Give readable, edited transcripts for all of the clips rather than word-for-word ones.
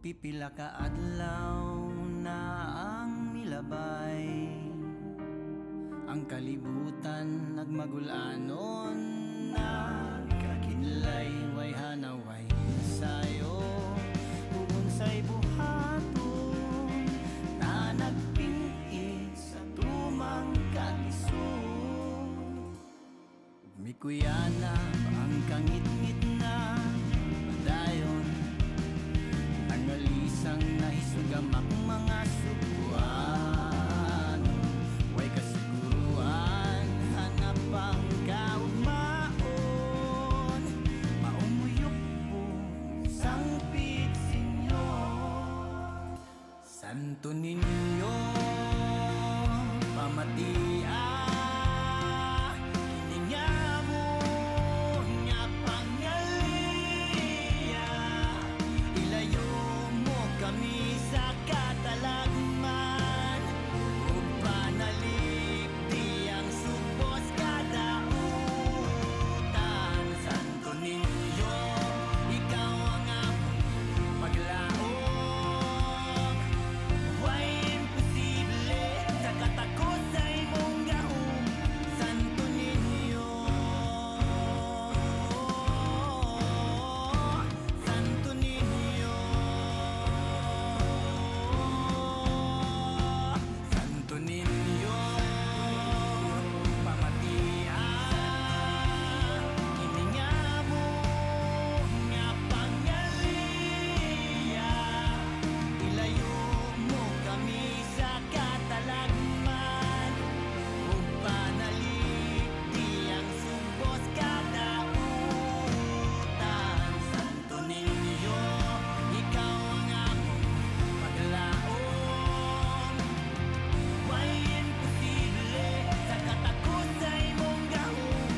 Pipila ka adlaw na ang milabay, ang kalibutan nagmagulanon na kakinlay way hanaway sayo unsay buhaton na nagpinit sa tumang kalisod. Mikuyana ang kangit-ngit na padayon, nangalisang nahisugamak mga subuan. Way kasiguruan, hanap ang kaugmaon, maumuyok po sangpit sinyo. Santo Niño, pamatia kami sa katalagman, ug panalip tiyang subos kada utang. Santo Niño, ikaw ang among paglaom, way imposible sa katakot sa imong gahom. Santo Niño, Santo Niño, Santo Niño, pamatia iningamo nga pangyaliya, ilayo mo kami sa katalagman, ug panalig tiyang subos kada utang. Santo Niño, ikaw ang among paglaom, way imposible sa katakot sa imong gahom.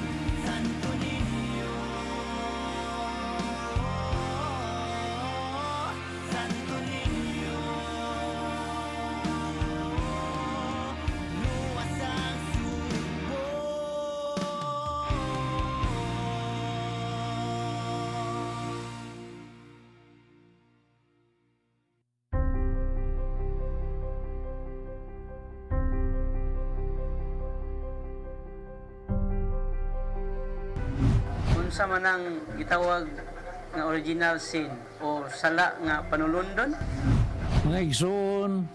Santo Niño, Santo Niño, luwas ang subo. Unsa man ang gitawag nga original sin o sala nga panulundon? Mga igsoon,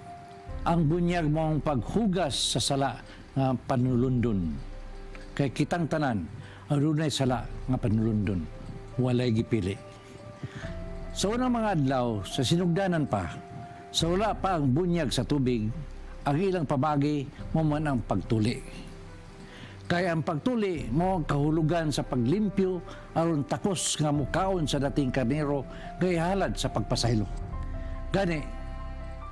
ang bunyag mong paghugas sa sala nga panulundon. Kay kitang tanan, adunay sala nga panulundon, walay gipili. Sa unang mga adlaw, sa sinugdanan pa, sa wala pa ang bunyag sa tubig, ang ilang pamagi mo man ang pagtuli. Kaya ang pagtuli mo kahulugan sa paglimpyo aron takos nga mukaon sa dating karnero kay halad sa pagpasaylo. Gani,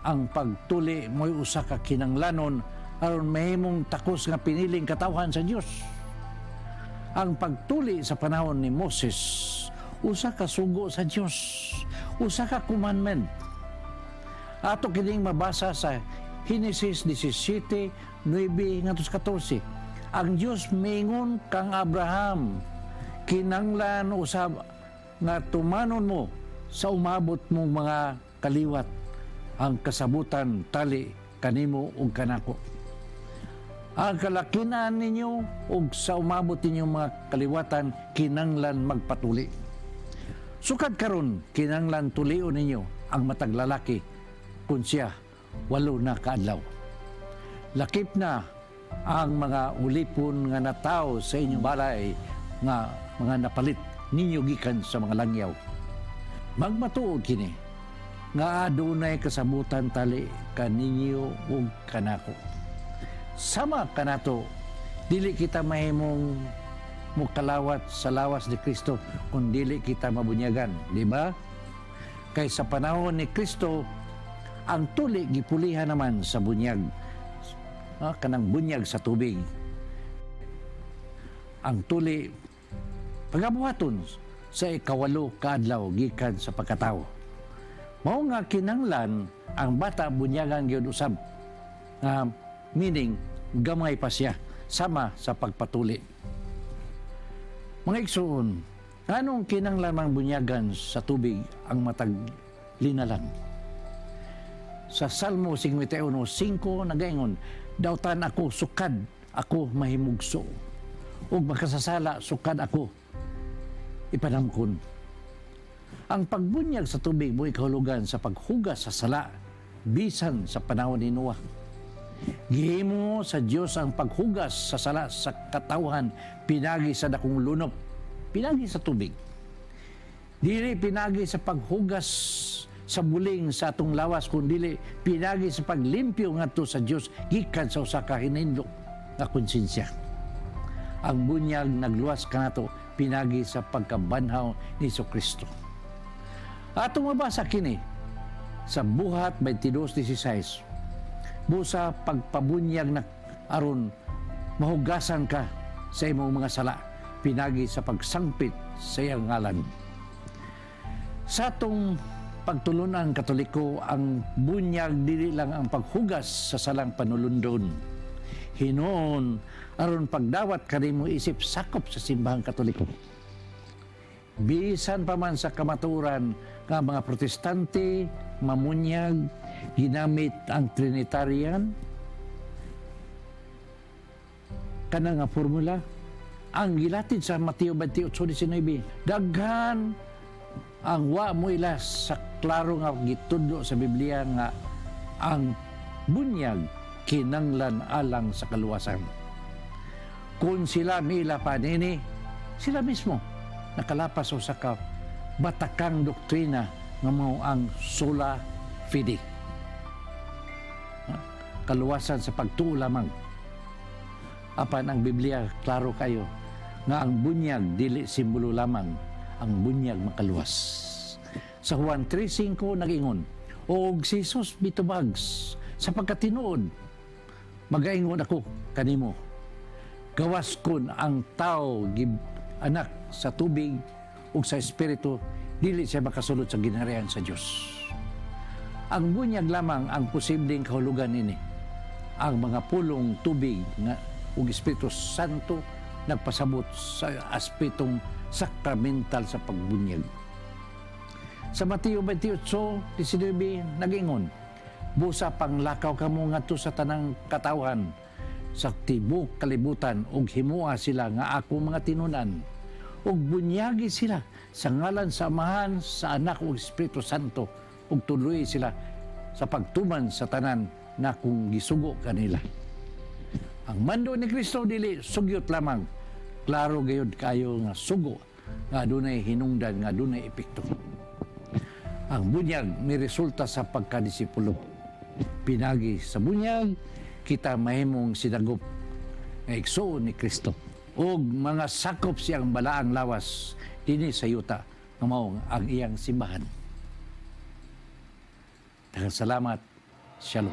ang pagtuli mo'y usa ka kinanglanon aron mahimong takos nga piniling katawhan sa Dios. Ang pagtuli sa panahon ni Moses, usa ka sugo sa Dios, usa ka commandment. Ato kining mabasa sa Genesis 17:9-14. Ang Dios mingon kang Abraham, kinanglan usab nga tumanon mo sa umabot mong mga kaliwat, ang kasabutan tali kanimo ug kanako. Ang kalakinan ninyo ug sa umabot ninyong mga kaliwatan kinanglan magpatuli. Sukad karon kinanglan tulion ninyo ang matag lalaki kun siya 8 na kaadlaw. Lakip na ang mga ulipon nga nataw sa inyong balay nga mga napalit ninyo gikan sa mga langyaw. Magmatuod kini nga adunay kasabutan tali kaninyo ug kanako. Sama kanato, dili kita mahimong mukalawat sa lawas ni Kristo kung dili kita mabunyagan, di ba? Kay sa panahon ni Kristo, ang tuli gipulihan naman sa bunyag, kanang bunyag sa tubig. Ang tuli pagabuhaton sa ikawalo kaadlaw gikan sa pagkatao. Mao nga kinanglan ang bata bunyagan gyud usab. Meaning gamay pa siya sama sa pagpatuli. Mga igsoon, anong kinanglan mang bunyagan sa tubig ang matag linalang? Sa Salmo 51:5 nagaingon, dawtan ako sukad, ako mahimugso. Ug makasasala sukad ako ipanamkon. Ang pagbunyag sa tubig mo'y kahulugan sa paghugas sa sala bisan sa panahon ni Noah. Gihimo sa Dios ang paghugas sa sala sa katawhan pinagi sa dakong lunop, pinagi sa tubig. Dili pinagi sa paghugas sa buling sa atong lawas, kundi pinagi sa paglimpyo ngadto sa Dios gikan sa usa ka hinindot nga konsensya. Ang bunyag nagluwas kanato pinagi sa pagkabanhaw ni Kristo. Atong mabasa kini sa Buhat 22:16. Busa pagpabunyag na aron mahugasan ka sa imong mga sala pinagi sa pagsangpit sa iyang ngalan. Sa atong pagtulunan Katoliko, ang bunyag dili lang ang paghugas sa salang panulundon. Hinoon aron pagdawat kanimo isip sakop sa simbahang Katoliko. Bisan pa man sa kamaturan nga mga Protestante mamunyag ginamit ang Trinitarian kana nga formula ang gilatid sa Mateo 28:19. Daghan ang wa mo ilas sa klaro nga gitudlo sa Biblia nga ang bunyag kinanglan alang sa kaluwasan. Kung sila mila pa nini, sila mismo nakalapas sa ka batakang doktrina nga mao ang sola fide. Kaluwasan sa pagtuo lamang. Apan ang Biblia klaro kayo nga ang bunyag dili simbolo lamang, ang bunyag makaluwas. Sa Juan 3:5 nag-ingon, og si Jesus mitubags sa pagkatinuod, magaingon ako kanimo, gawas kon ang tao anak sa tubig ug sa espiritu, dili siya makasulod sa ginharian sa Dios. Ang bunyag lamang ang posibleng kahulugan ini. Ang mga pulong tubig nga ug Espiritu Santo nagpasabot sa aspetong sakramental sa pagbunyag. Sa Mateo 28:19 nag-ingon, busa panglakaw kamo ngadto sa tanang katawhan sa tibok kalibutan ug himua sila nga ako mga tinunan ug bunyagi sila sa ngalan sa Amahan, sa Anak ug Espiritu Santo ug tuloy sila sa pagtuman sa tanan na kung gisugo kanila. Ang mando ni Kristo dili sugyot lamang, klaro gayud kayo nga sugo nga adunay hinungdan, nga adunay epekto. Ang bunyag ni resulta sa pagkadisipulo. Pinagi sa bunyag kita mahimong sinagop nga igsoon ni Kristo ug mga sakop siyang balaang lawas dinhi sa yuta nga mao ang iyang simbahan. Daghang salamat. Shalom.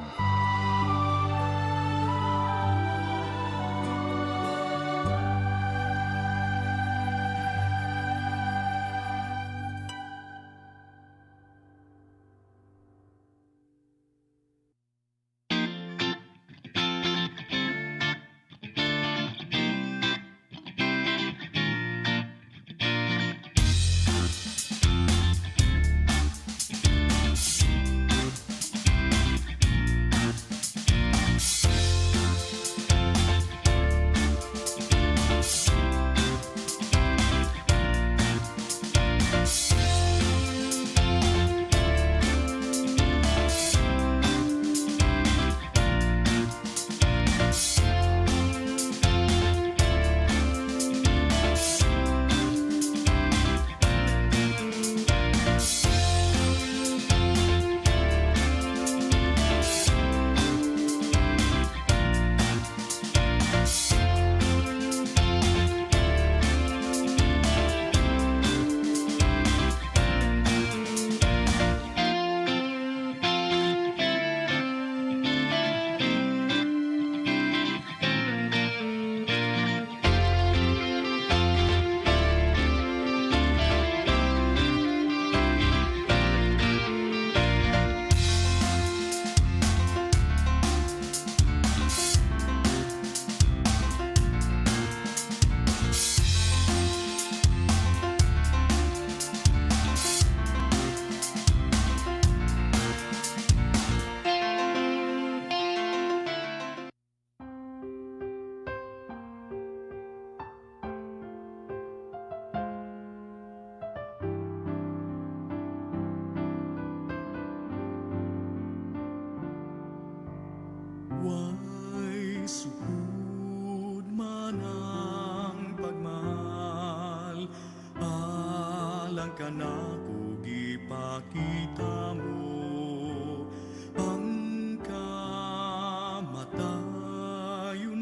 kanako gipakita mo ang kamatayon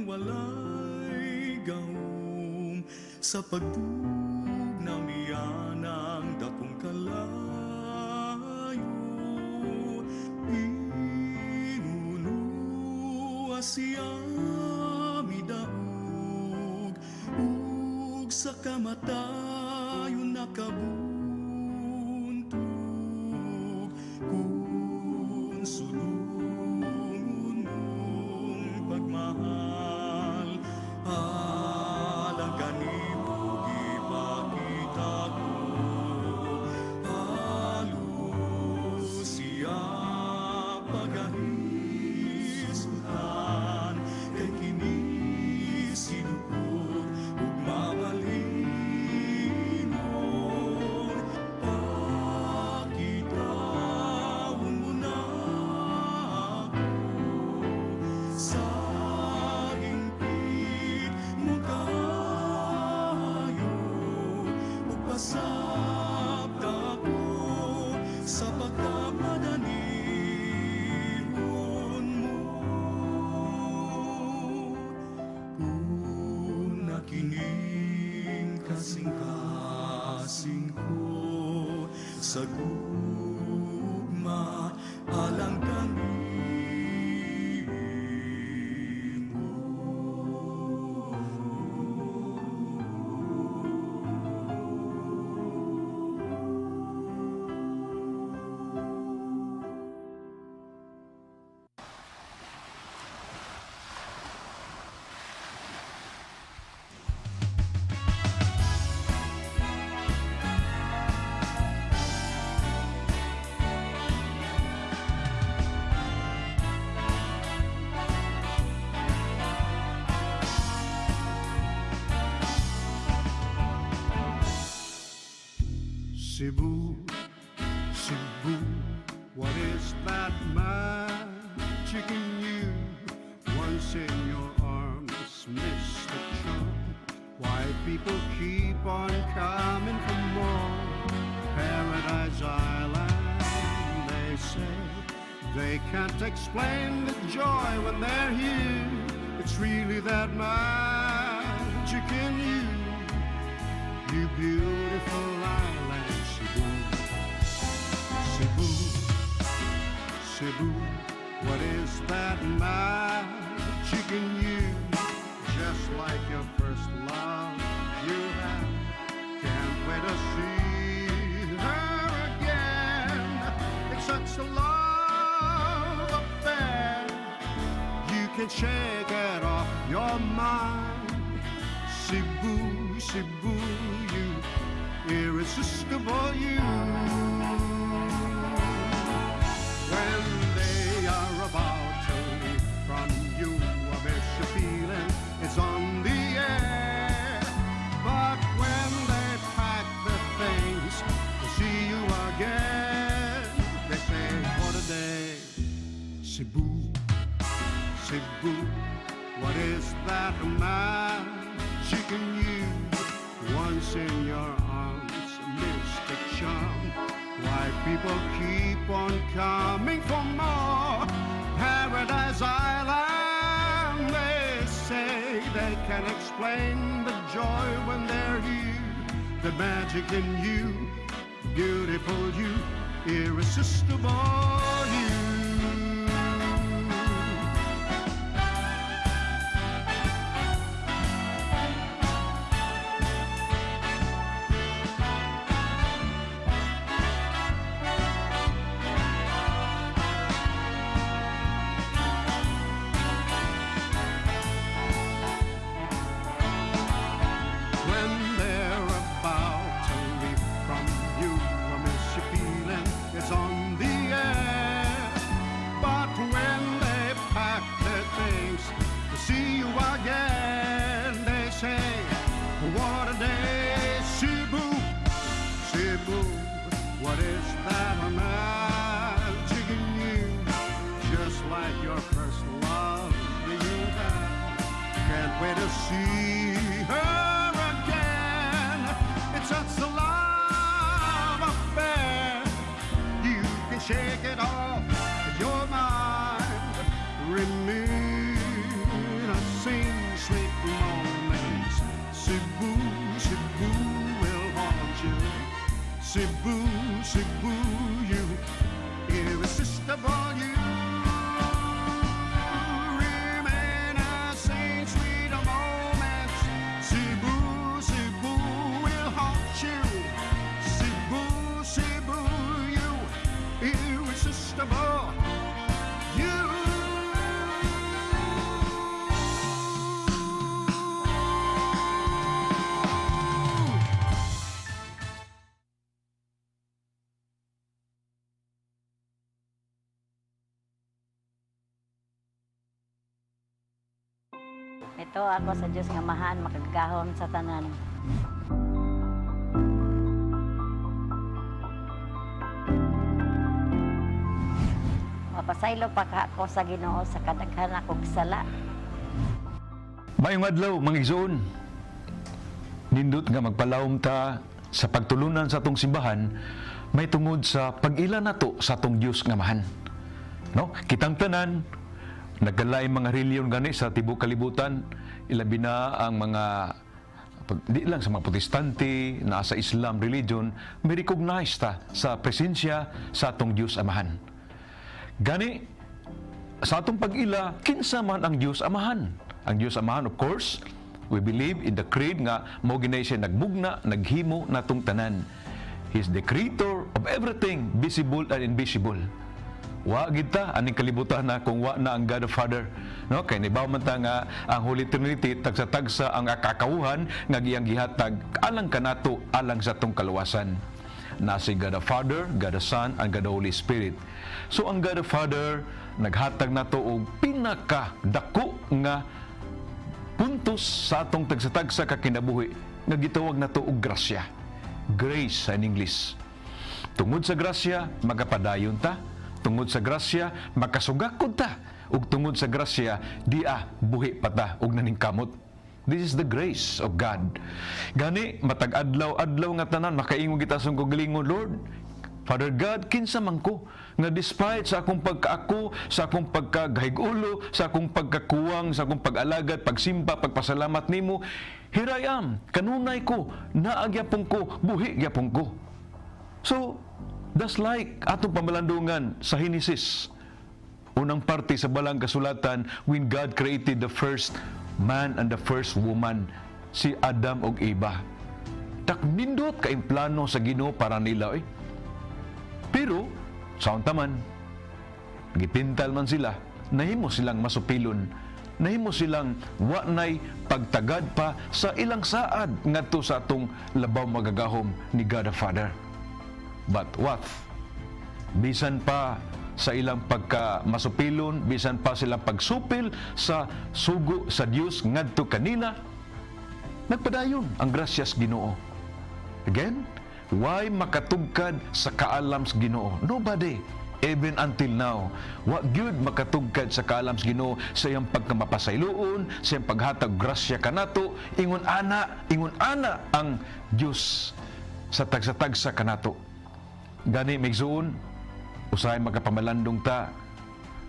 walay gahom sa pagtug na miyanang dakong kalayo inunua siya midaog ug sa kamatayon nakabuntog kung sulungon mong pagmahal alang kanimo gipakita ko halos siya pagahisultan kay kini sinugod ug mabalingon pakitawon mo na ako sa hingpit mo kayo ug pasabta ko sa pagkapadanihon mo kung nakining kasing-kasing ko sa gugma alang kanimo. Cebu, Cebu, what is that magic in you? Once in your arms, Mr. Chum. Why people keep on coming for more? Paradise Island, they say. They can't explain the joy when they're here. It's really that magic in you. You beautiful island, Cebu, Cebu, Cebu. What is that magic in you? Just like your first love you had. Can't wait to see her again. It's such a love affair. You can shake it off your mind. Cebu, Cebu, you irresistible you. When they are about to leave from you, I bet your feeling it's on the air. But when they pack their things to see you again, they say, what a day. Cebu, Cebu, what is that magic in you? Once in your arms, Mr. Chum. Why people keep on coming for more? Paradise Island, they say. They can explain the joy when they're here. The magic in you, beautiful you, irresistible you. What is that magic in you? Just like your first love that you had. Can't wait to see her again. It's such a love Cebu, Cebu, you irresistible, you remain a saint, sweet moments. Cebu, Cebu will haunt you. Cebu, Cebu, you irresistible, you. Ito ako sa Diyos nga mahan, makagahom sa tanan. Mapasaylo pa ka ako sa Ginoo sa kadaghan akong sala. Mayong adlaw, mga igsoon. Nindot nga magpalawom ta sa pagtulunan sa atong simbahan, may tungod sa pag-ila nato sa atong Dios nga mahan. No? Kitang tanan, nagkalain mga reliyon gani sa tibok kalibutan, ilabi na ang mga di lang sa mga protestante na sa Islam religion, may recognize ta sa presensya sa atong Dios Amahan. Gani, sa atong pag-ila, kinsa man ang Dios Amahan. Ang Dios Amahan, of course, we believe in the creed nga mao ginay siya nagbugna, naghimo natong tanan. He is the creator of everything, visible and invisible. Wa kita aning kalibutan na kung wa na ang God the Father, no? Kay nibaw man ta nga ang Holy Trinity tagsa-tagsa ang kakauhan nga giyang gihatag alang kanato alang sa atong kaluwasan. Na si God the Father, God the Son, and God the Holy Spirit. So ang God the Father naghatag nato og pinakadako nga puntos sa atong tagsa-tagsa ka kinabuhi nga gitawag nato og grasya. Grace in English. Tungod sa grasya magapadayon ta. Tungod sa grasya, makasugakod ta. Ug tungod sa grasya, buhi pa ta ug naningkamot. This is the grace of God. Gani, matag adlaw nga tanan, makaingon kita sa kagalingon, Lord, Father God, kinsa man ko, nga despite sa akong pagkaako, sa akong pagkagahig-ulo, sa akong pagkakuwang, sa akong pag-alagad, pagsimba, pagpasalamat nimo, here I am, kanunay ko, naagyapong ko, buhi gyapong ko. So, that's like atong pamalandungan sa Genesis. Unang parte sa balang kasulatan when God created the first man and the first woman, si Adam ug Eva. Taknindot ka plano sa Ginoo para nila. Pero, sa taman, gipintal man sila, nahimo silang masupilon, nahimo silang wanay pagtagad pa sa ilang saad ngadto sa atong labaw magagahom ni God the Father. But what? Bisan pa sa ilang pagkamasupilon, bisan pa silang pagsupil sa sugo sa Dios ngadto kanila, nagpadayon ang grasyas Ginoo. Again, why makatugkad sa kaalam sa Ginoo? Nobody, even until now, wa gyud makatugkad sa kaalam sa Ginoo sa iyang pagkamapasayloon, sa iyang paghatag grasya kanato, ingon ana ang Dios sa tagsa-tagsa kanato. Gani migsuon, usahay magkapamalandong ta,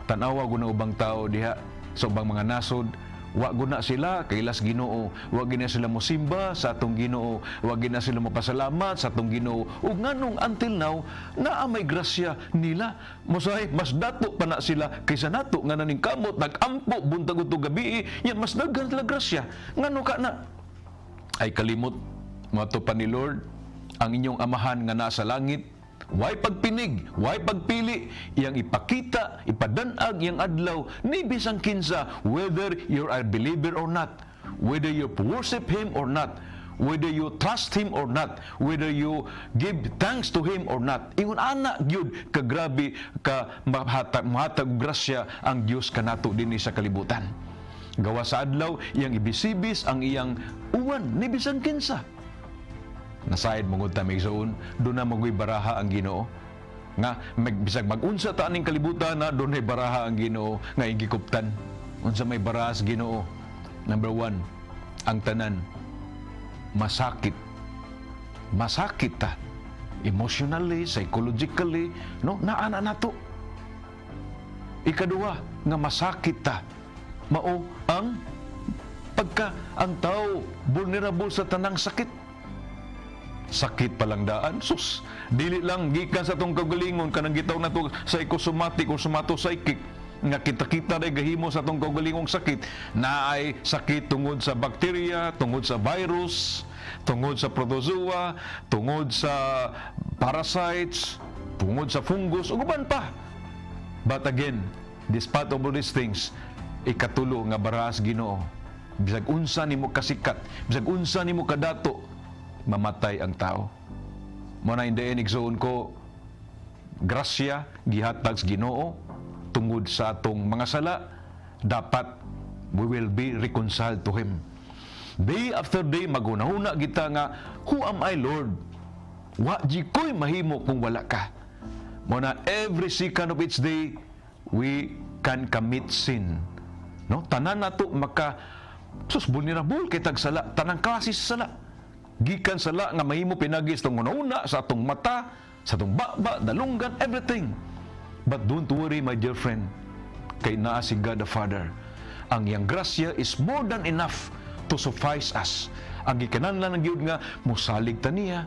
tanawa guna ubang tao diha sa ubang mga nasod, wa guna sila kailas Ginoo, wa gina sila mosimba sa atong Ginoo, wa gina sila mapasalamat sa atong Ginoo. Ug nganong until now naa may grasya nila, mosahay mas dato pa na sila kaysa nato nga naning kamot nagampo buntag udto gabi, yan mas daghan sila grasya. Ngano ka na? Ay kalimot mo pa ni Lord ang inyong amahan nga nasa langit. Way pagpinig, way pagpili, iyang ipakita, ipadanag iyang adlaw, ni bisang kinsa, whether you're a believer or not, whether you worship Him or not, whether you trust Him or not, whether you give thanks to Him or not. Ingon ana gyud kagrabe ka mahatag grasya ang Dios kanato dinhi sa kalibutan. Gawa sa adlaw, iyang ibisibis ang iyang uwan, ni bisang kinsa. Nasayad mongod ta migsuon, doon na magoy baraha ang Ginoo. Nga bisag mag-unsa ta aning kalibutan na doon ay baraha ang Ginoo nga igikuptan. Unsa may baraha sa Ginoo? Number 1, ang tanan masakit. Masakit ta emotionally, psychologically, no? Naana nato. Ikaduha, nga masakit ta mao ang ang tao vulnerable sa tanang sakit. sakit palangdaan, sus, dili lang gikan sa tong kagalingon kanang gitaw na to psychosomatic or somatopsychic nga kita-kita rin gahimo sa tong kaugalingong sakit na ay sakit tungod sa bakterya, tungod sa virus, tungod sa protozoa, tungod sa parasites, tungod sa fungus, ug uban pa. But again, despite of all these things, ikatulo nga baraas Ginoo. Bisag unsa nimo kasikat, bisag unsa nimo kadato, mamatay ang tao. Muna in the end, igsoon ko, grasya, gihatag sa Ginoo, tungod sa atong mga sala, dapat we will be reconciled to Him. Day after day, magunahuna kita nga, who am I, Lord? Wa di ko'y mahimo kung wala ka. Muna every second of each day, we can commit sin. No? Tanan na to vulnerable kay tag sala, tanang klase sa sala. Gikan sala nga mahimo pinagis tong una sa atong mata, sa atong baba, dalunggan, everything. But don't worry, my dear friend, kay naa si God the Father. Ang iyang grasya is more than enough to suffice us. Ang gikanahanglan ng Giyod nga musalig ta niya,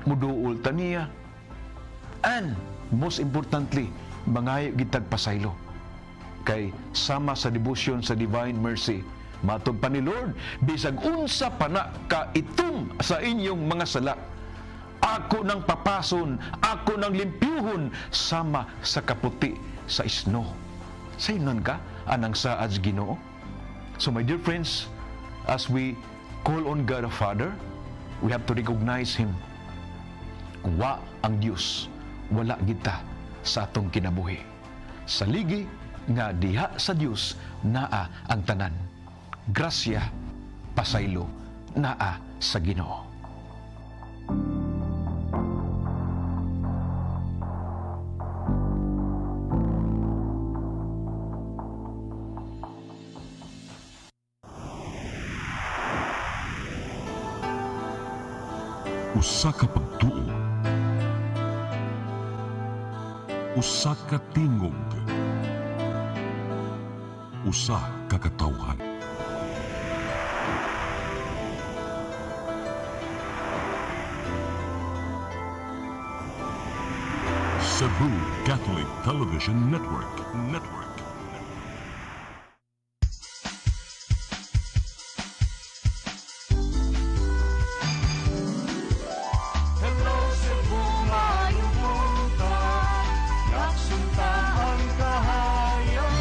muduol ta niya, and most importantly, mangayo gitag pasaylo. Kay sama sa devotion sa divine mercy, matod pa ni Lord, bisag unsa pa na kaitom sa inyong mga sala, ako nang papason, ako nang limpyuhon, sama sa kaputi sa isno. Sayunan ka, anang saad Ginoo. So my dear friends, as we call on God the Father, we have to recognize Him. Wa ang Diyos, wala kita sa atong kinabuhi. Saligi nga diha sa Diyos naa ang tanan. Grasya, pasaylo, naa sa Ginoo. Usa ka pagtuo, usa ka tingog, usa ka katawhan. Cebu Catholic Television Network. Hello Cebu, maayong buntag. Nagsuntang ang kahayan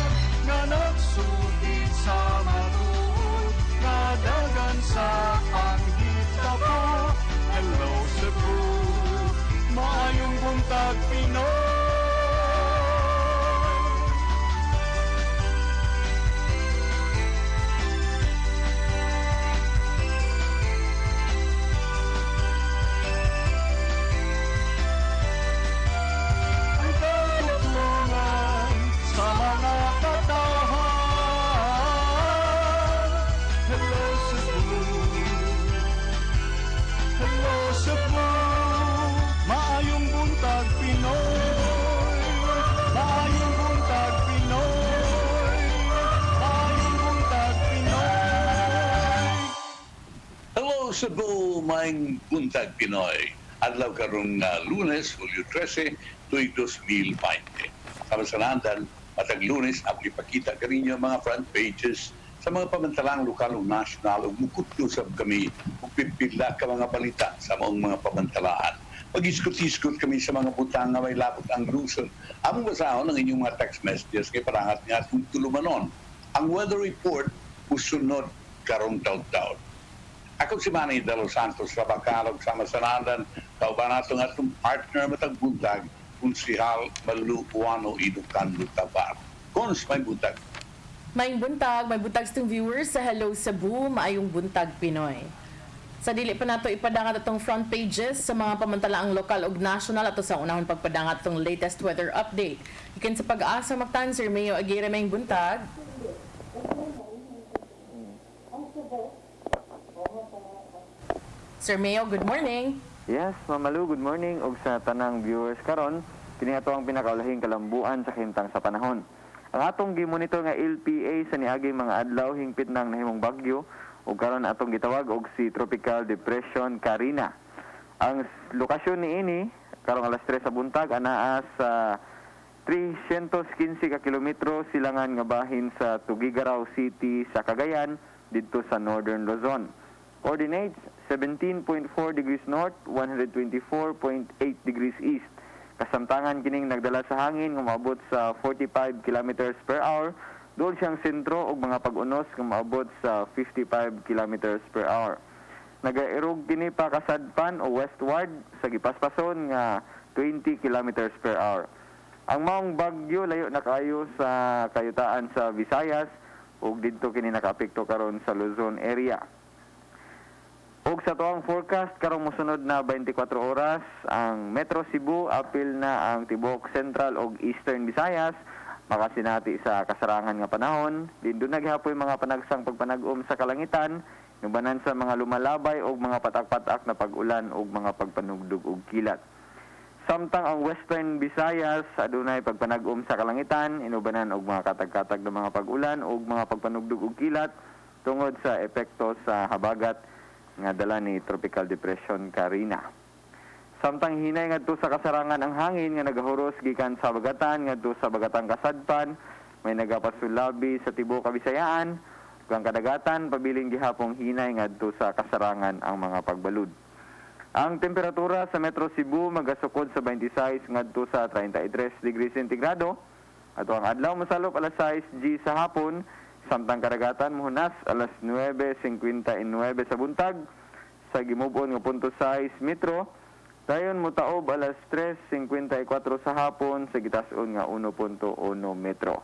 nga nagsulid sa matuod, nadagan sa panghitabo. Hello Cebu, maayong buntag Pinoy. Ang katutulungan sa mga katawhan. Hello Cebu, hello Cebu, maayong buntag Pinoy, maayong buntag Pinoy, maayong buntag Pinoy. Hello Cebu, maayong buntag Pinoy. Adlaw karong Lunes, Hulyo 13, tuig 2020. Sama sa nandan, matag Lunes, ako ipakita ka rin yung mga front pages sa mga pamantalang lokal o nasyonal o mukutlo sa kami o pipila ka mga balita sa mga pamantalaan. Mag-iskot-iskot kami sa mga butang na may lapot ang Luzon. Among basahon ng inyong mga text messages kay parangat nga itong tulumanon. Ang weather report usunod karong taon-taon. Ako si Manny De Los Santos sa Bacalog, sama sa nandan, kauban nato nga itong partner matag buntag, Kunsihal Malupuano Ilocano Tabar. Kons, may buntag. Maayong buntag, may buntag sa viewers sa Hello Cebu, maayong buntag Pinoy. Sa dili pa nato ipadangat atong front pages sa mga pamantalaang lokal ug national ato sa unahon pagpadangat atong latest weather update. Ikan sa pag-asa magtan Sir Mayo Aguirre maayong buntag. Sir Mayo, good morning. Yes, Mamalu, good morning ug sa tanang viewers karon. Kini ato ang pinakaulahing kalambuan sa kahimtang sa panahon. Ang atong gimonitor nga LPA sa niaging mga adlaw hingpit ng nahimong bagyo ug karon atong gitawag og si Tropical Depression Karina. Ang lokasyon ni ini karong alas 3 sa buntag anaa sa 315 ka kilometro silangan nga bahin sa Tugigaraw City sa Cagayan didto sa Northern Luzon. Coordinates 17.4 degrees north, 124.8 degrees east. Kasamtangan kining nagdala sa hangin nga maabot sa 45 kilometers per hour. Doon siyang sentro og mga pag-unos nga maabot sa 55 kilometers per hour. Nagairog kini pa kasadpan o westward sa gipaspason nga 20 kilometers per hour. Ang maong bagyo layo na kayo sa kayutaan sa Visayas ug didto kini nakaapekto karon sa Luzon area. Ug sa tuang forecast karong mosunod na 24 oras, ang Metro Cebu apil na ang tibok Central ug Eastern Visayas makasinati sa kasarangan nga panahon. Dindo naghapoy mga panagsang pagpanag-om sa kalangitan, nubanan sa mga lumalabay ug mga patak-patak na pag-ulan ug mga pagpanugdog ug kilat. Samtang ang Western Visayas adunay pagpanag-om sa kalangitan, inubanan og mga katag-katag na mga pag-ulan ug mga pagpanugdog ug kilat tungod sa epekto sa habagat nga dala ni Tropical Depression Karina. Samtang hinay ngadto sa kasarangan ang hangin nga nagahuros gikan sa bagatan ngadto sa bagatang kasadpan, may nagapasulabi sa tibuok Kabisayaan, ug ang kadagatan pabiling gihapong hinay ngadto sa kasarangan ang mga pagbalud. Ang temperatura sa Metro Cebu magasukod sa 26 ngadto sa 33 degrees centigrado. Ato ang adlaw mosalop alas 6 G sa hapon, samtang kadagatan mohunas alas 9:59 sa buntag sa gimubon nga punto 6 metro. Dayon mutaob alas 3:54 sa hapon sa gitas-on nga 1.1 metro.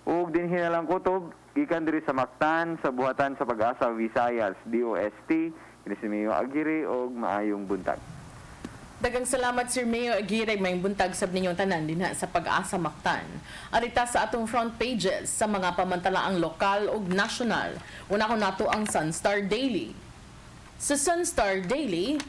Ug dinhi na lang kutob gikan diri sa Mactan sa buhatan sa Pag-asa Visayas DOST. Kini si Mayo Aguirre og maayong buntag. Dagang salamat Sir Mayo Aguirre, may buntag sab ninyong tanan dinha sa Pag-asa Mactan. Arita sa atong front pages sa mga pamantalaang lokal ug nasyonal. Una ko nato ang Sunstar Daily. Sa Sunstar Daily,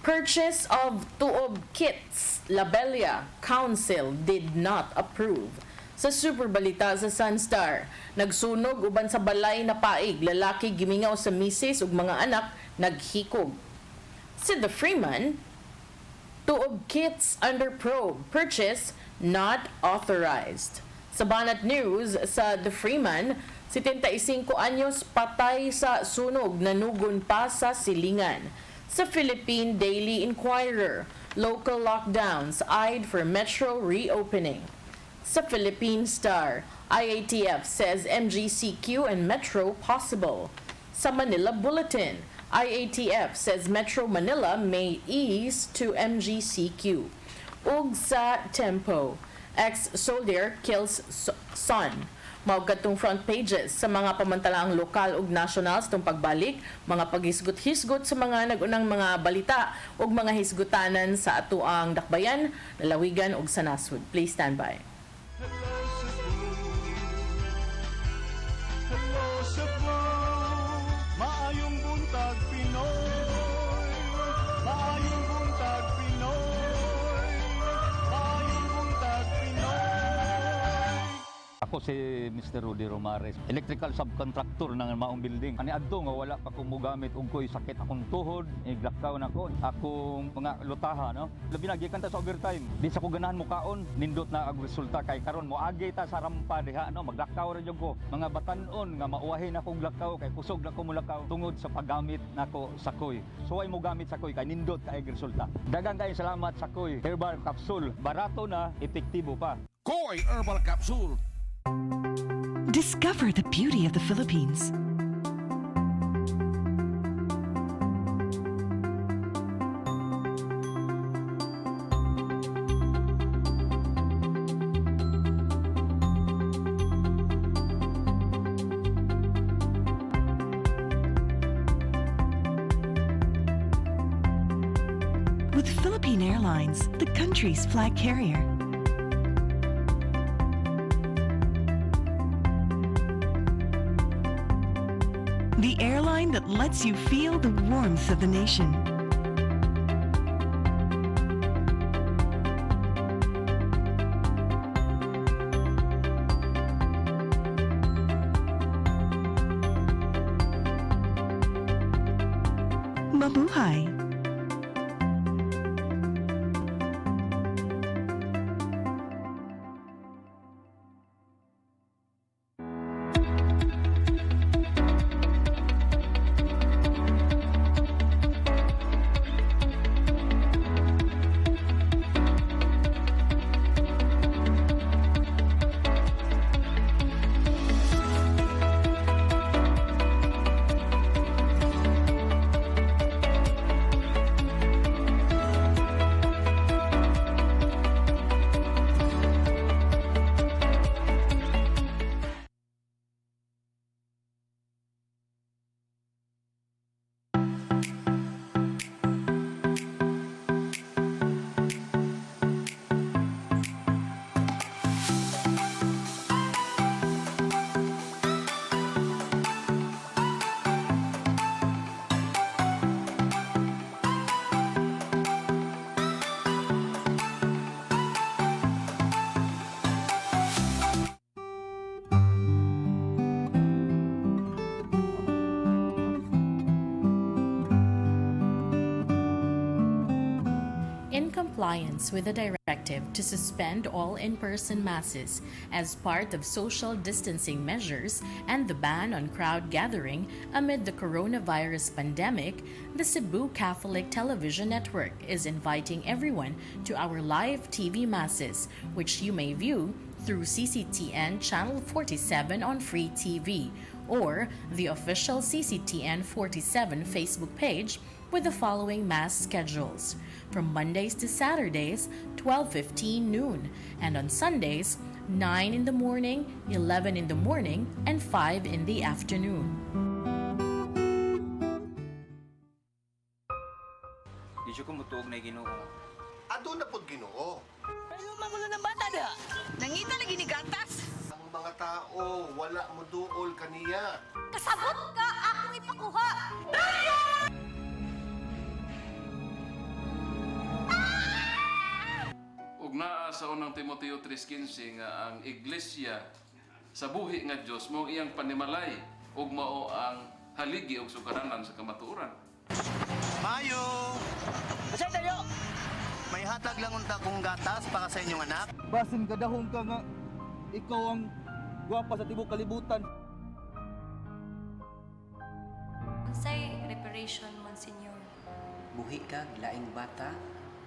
purchase of tuob kits, Labelia Council did not approve. Sa super balita sa Sunstar, nagsunog uban sa balay na paig, lalaki gimingaw sa misis ug mga anak naghikog. Sa The Freeman, tuob kits under probe, purchase not authorized. Sa Banat News sa The Freeman, 75 anyos patay sa sunog, nanugon pa sa silingan. Sa Philippine Daily Inquirer, local lockdowns eyed for metro reopening. Sa Philippine Star, IATF says MGCQ and Metro possible. Sa Manila Bulletin, IATF says Metro Manila may ease to MGCQ. Ug sa Tempo, ex-soldier kills son. Maugatong front pages sa mga pamantalaang lokal ug nasyonal sa itong pagbalik, mga paghisgot-hisgot sa mga nagunang mga balita ug mga hisgotanan sa atuang dakbayan, lalawigan ug sa nasud. Please stand by. Hello Cebu, maayong buntag Pinoy. Maayong buntag Pinoy. Maayong buntag Pinoy. Ako si Mr. Rudy Romares, electrical subcontractor ng maong building. Ani adto nga wala pa ko mogamit og koy sakit akong tuhod, iglakaw na ko, akong mga lutaha, no. Labi na gikan ta sa overtime. Di sa ko ganahan mo kaon, nindot na ang resulta kay karon moagi ta sa rampa diha, no, maglakaw ra jud ko. Mga batan-on nga mauwahin akong lakaw kay kusog na ko mulakaw tungod sa paggamit nako sa koy. Suway mo gamit sa koy kay nindot kay resulta. Daghang kay salamat sa koy herbal capsule. Barato na, epektibo pa. Koy Herbal Capsule. Discover the beauty of the Philippines. With Philippine Airlines, the country's flag carrier. The airline that lets you feel the warmth of the nation. Mabuhay. compliance with the directive to suspend all in-person masses as part of social distancing measures and the ban on crowd gathering amid the coronavirus pandemic, the Cebu Catholic Television Network is inviting everyone to our live TV masses, which you may view through CCTN Channel 47 on Free TV or the official CCTN 47 Facebook page with the following mass schedules. From Mondays to Saturdays, 12:15 noon, and on Sundays, 9 in the morning, 11 in the morning, and 5 in the afternoon. Di siya kumutuog na Ginoo. Ado na pod Ginoo. Pero magulo ng bata da. Nangita lagi ni gatas. Ang mga tao, wala mo duol kaniya. Kasabot ka akong ipakuha. Ug naa sa unang Timoteo 3:15 nga ang iglesia sa buhi nga Dios mao iyang panimalay ug mao ang haligi ug sukaranan sa kamatuoran. Mayo! Kasi tayo! May hatag lang unta kong gatas para sa inyong anak. Basin kadahong ka nga ikaw ang gwapa sa tibok kalibutan. Unsay reparation, Monsignor? Buhi kag laing bata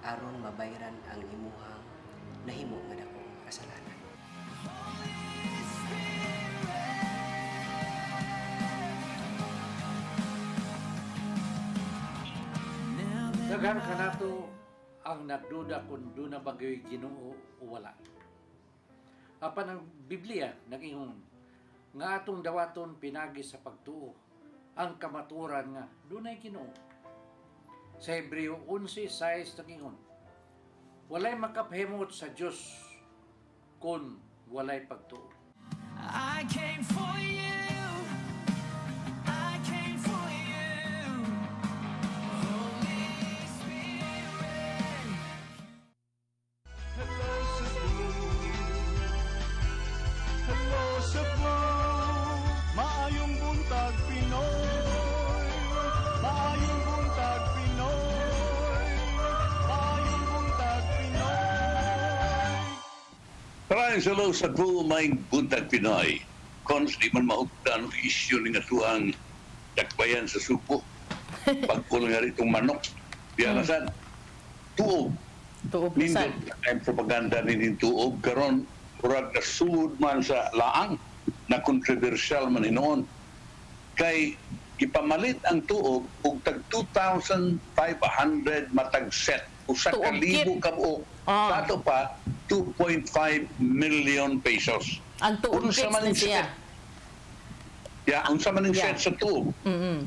aron mabayran ang imuhang nahimo nga dakong kasalanan. Daghan ka nato ang nagduda kung doon na bagay Ginoo o wala. Apan ang Biblia nag-ingon nga atong dawaton pinagi sa pagtuo ang kamaturan nga doon ay Ginoo. Sa Hebreo 11:6 nag-ingon, walay makaphimot sa Dios kung walay pagtuo. I came for you. I came for you. Holy Spirit. Hello Cebu. Hello Cebu. Maayong buntag Pinoy. Maayong buntag Pinoy. Maayong buntag Pinoy. Maraming salamat sa buong may buntag Pinoy. Kons di man maugdan ang isyu ni nga tuang dakbayan sa Subo. Pagkulang nga itong manok. Biyanasan, tuog. Tuog Nindot ang propaganda ni tuog. Karon murag na sulod man sa laang na kontrobersyal man hinoon. Kay ipamalit ang tuog ug tag 2,500 matag set. Usa ka Tuog kit. libo ka buok. Sa ato pa, 2.5 million pesos. Ang tuog Unsa kits man na ang siya. set? Unsa man ang set sa tuog?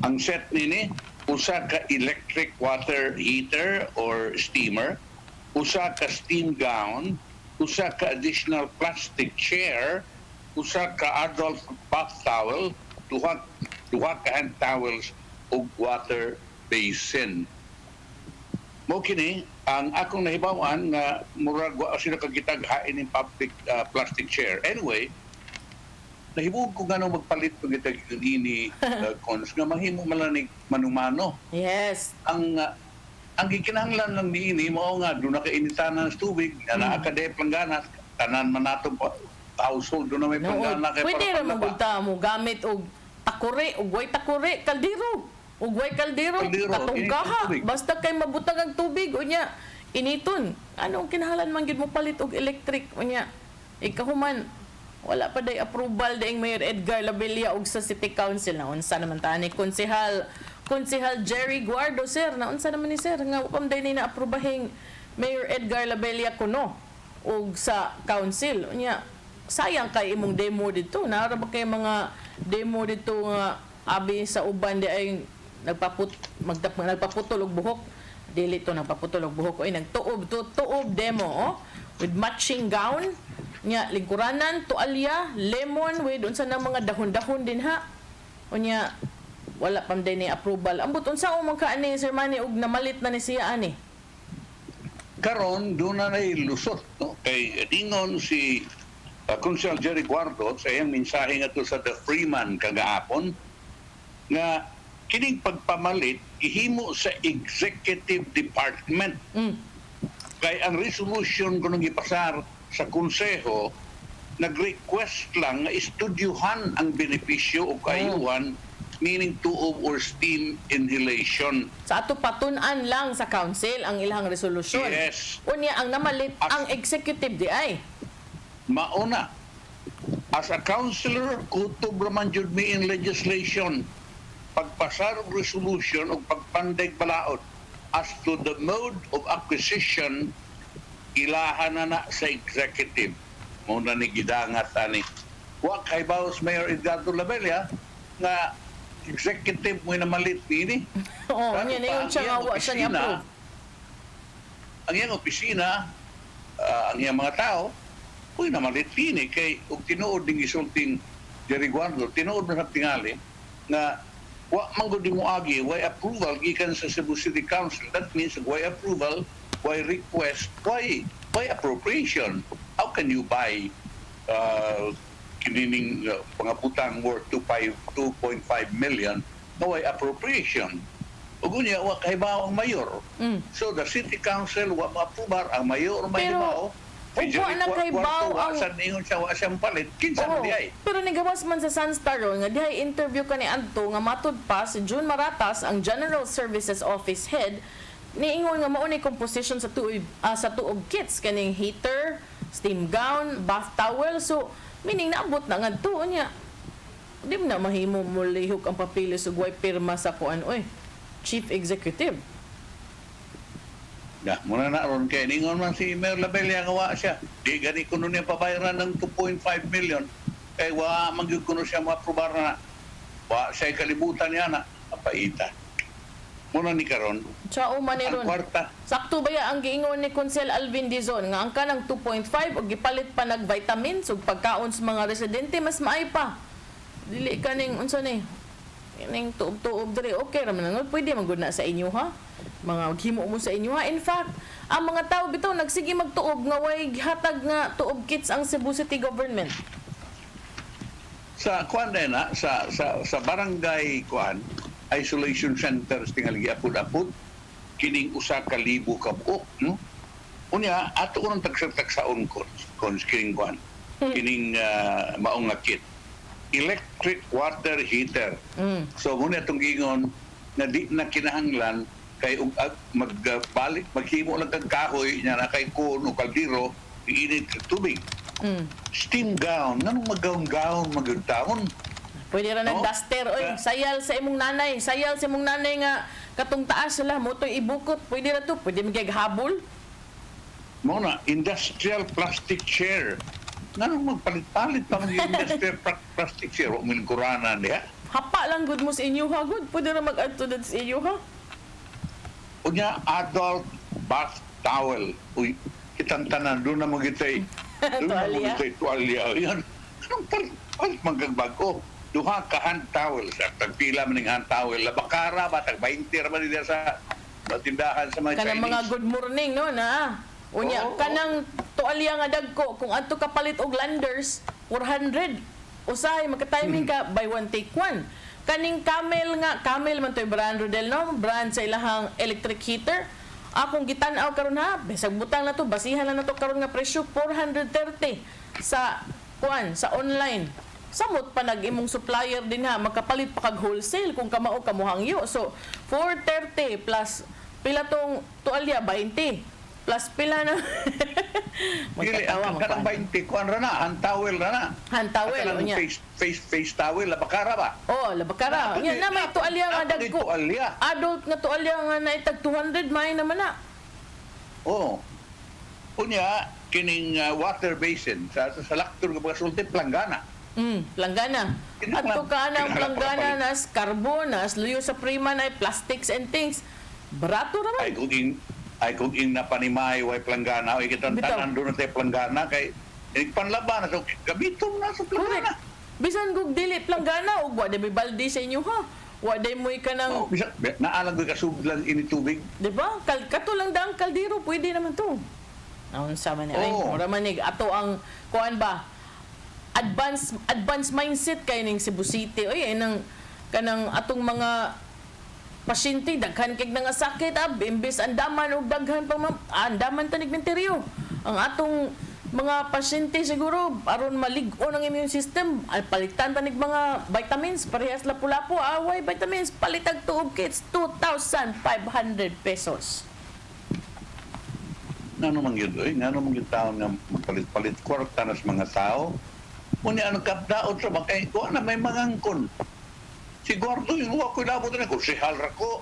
Ang set nini, usa ka electric water heater or steamer, usa ka steam gown, usa ka additional plastic chair, usa ka adult bath towel, duha ka hand towels ug water basin. Mo kini ang akong nahibawan nga murag wa sila kagitaghain in public plastic chair. Anyway, nahibog ko gano magpalit pag itag ini cons nga mahimo malanig manumano. Yes. Ang gikinahanglan lang niini mao nga do na kainitanan sa tubig na naa ka de planggana tanan man nato household do na may planggana kay Pwede ra para magulta mo gamit og takore og way takore kaldero. Ug way kaldero katunggaha init basta kay mabutang ang tubig unya initon. Anong kinahanglan man gyud mo palit og electric unya. Ikahuman wala pa day approval daing Mayor Edgar Labella og sa City Council na unsa naman ta ni Konsehal Jerry Guardo sir na unsa naman ni sir nga upam day ni na-aprobahing Mayor Edgar Labella kuno og sa council unya sayang kay imong demo dito nara ba kay mga demo dito nga abi sa uban di ay nagpaputol og buhok dili to nagpaputol og buhok ay tuob demo with matching gown nya lingkuranan tualya lemon with unsa na mga dahon-dahon din ha unya wala pam din ni approval ambot unsa o man kaani Sir Manny og namalit na ni siya ani karon do na nay lusot no kay dingon si Council Jerry Guardo sa iyang mensahe nga to sa The Freeman kagaapon nga kining pagpamalit ihimo sa executive department Kay ang resolution kung ipasar sa konseho, nag-request lang nga istudyuhan ang benepisyo o kaayuhan, meaning tuob or steam inhalation. Sa ato patun-an lang sa council ang ilang resolusyon. Yes. Unya ang namalit ang executive di ay. Mauna, as a councillor, kutob raman jud mi in legislation, pagpasar og resolution o pagpanday balaod as to the mode of acquisition, ilahan na sa executive. Muna ni gidangat ani. Wa kay Baos Mayor Edgardo Labella nga executive mo na malit ni. Oo, niya na yung siya nga wa siya niya approve. Ang iyang opisina, ang iyang mga tao, uy na malit ni kay og tinuod ding isulting Jerry Guardo, tinuod na sa tingali nga wa man gud mo agi why approval gikan sa Cebu City Council. That means why approval, why request, why appropriation. How can you buy kinining pangabutang worth 2.5 million na why appropriation? Ug unya wa kahibaw ang mayor. So the city council wa ma-approval, ang mayor mahibaw. Upo na kahibaw ang ingon siya wa siyang palit kinsa man diay. Pero nigawas man sa Sunstar nga dihay interview kani adto nga matud pa si June Maratas ang General Services Office Head niingon nga mao ni composition sa tuob kits kaning heater, steam gown, bath towel. So meaning naabot na ngadto nya. Di mo na mahimo mo lihok ang papilis ug way pirma sa kuan Chief Executive. Muna na ron kay ningon man si Mayor Labella nga wa siya. Di gani kuno niya pabayaran ng 2.5 million. Kay wa man gyud kuno siya ma-aprobar na. Wa siya kalibutan niya na papaita. Muna ni karon. Sa uma ni ron. Sakto ba ya ang giingon ni Consel Alvin Dizon nga ang kanang 2.5 og gipalit pa nag vitamins ug pagkaon sa mga residente mas maay pa. Dili kaning unsa ni? Kaning tuob-tuob diri okay ra man pwede man gud na sa inyo ha. Mga himo mo sa inyo ha. In fact, ang mga tao bitaw nagsige magtuob nga way hatag nga tuob kits ang Cebu City government. Sa kuan na sa barangay kuan isolation centers tingali apud-apud kining usa ka libo ka buok no. Unya ato unang tagsagsaon kon kining kuan. Kining maong nga kit. Electric water heater. So muna itong gingon na di na kinahanglan kay magbalik maghimo lang kag kahoy nya na kay kun o kaldero iinit sa tubig. Steam gown nganong magawn-gawn magudtaon. Pwede ra ng duster oy sayal sa imong nanay nga katong taas sila mo toy ibukot pwede ra to pwede maghabol. Mo na industrial plastic chair. Nganong magpalit-palit pa man yung industrial plastic chair o milkuranan diha. Hapa lang good mo sa inyo ha good pwede ra mag-add to that sa inyo ha. Unya adult bath towel. Uy, kitang tanan doon na magitay. Doon na magitay tuwalya. Yan. Anong palit magagbago? Duha ka hand towel. Sa tagpila man ng hand towel. Labakara ba? Tag 20 raman nila sa tindahan sa mga Chinese. Kanang mga good morning no na. Unya kanang tuwalya nga dagko kung adto ka palit og landers 400. Usahay magka-timing ka buy one take one. Kaning Camel man toy brand Rodel no, brand sa ilahang electric heater. Akong gitan-aw karon ha, bisag butang na to, basihan na to karon nga presyo 430 sa sa online. Samot pa nag-imong supplier din ha, makapalit pa kag wholesale kung kamao kamuhangyo. So 430 plus pila tong tualya 20. Plus pila na. Magkatawa mo pa. Kanang 20, kuan ra na, hand towel ra na. Hand towel, o niya. Face towel, labakara ba? Oh, labakara. Yan na, may tualya nga dagko. Adult nga tualya nga naitag 200, may naman na. Oo. Unya, kining water basin, sa laktur nga mga sulti, planggana. Planggana. At ka na ang planggana nas carbon, nas luyo sa prima na plastics and things. Barato naman. Ay kung ing napanimay way planggana ay kitang tanan doon natin planggana kay panlaban na so gabitom na sa planggana. Bisan gug dili planggana og wa de balde sa inyo ha. Wa de moy ka nang naalang ka sublan ini tubig. Di ba? Kato lang dang kaldero pwede naman to. Naon sa man ay ora manig ato ang kuan ba? Advance mindset kay ning Cebu City. Oy nang kanang atong mga pasyente daghan kay nga sakit imbes andaman og daghan pa andaman tanig menteryo ang atong mga pasyente siguro aron malig-on ang immune system palitan tanig mga vitamins parehas lapu-lapu away vitamins palitag tuog kits 2,500 pesos. Ngano man gyud ngano man gyud taon nga palit-palit kwarta nas mga tao. Muni ano kapdaot sa bakay ko na may mangangkon. Siguro yung ako labot na ko si halra ko.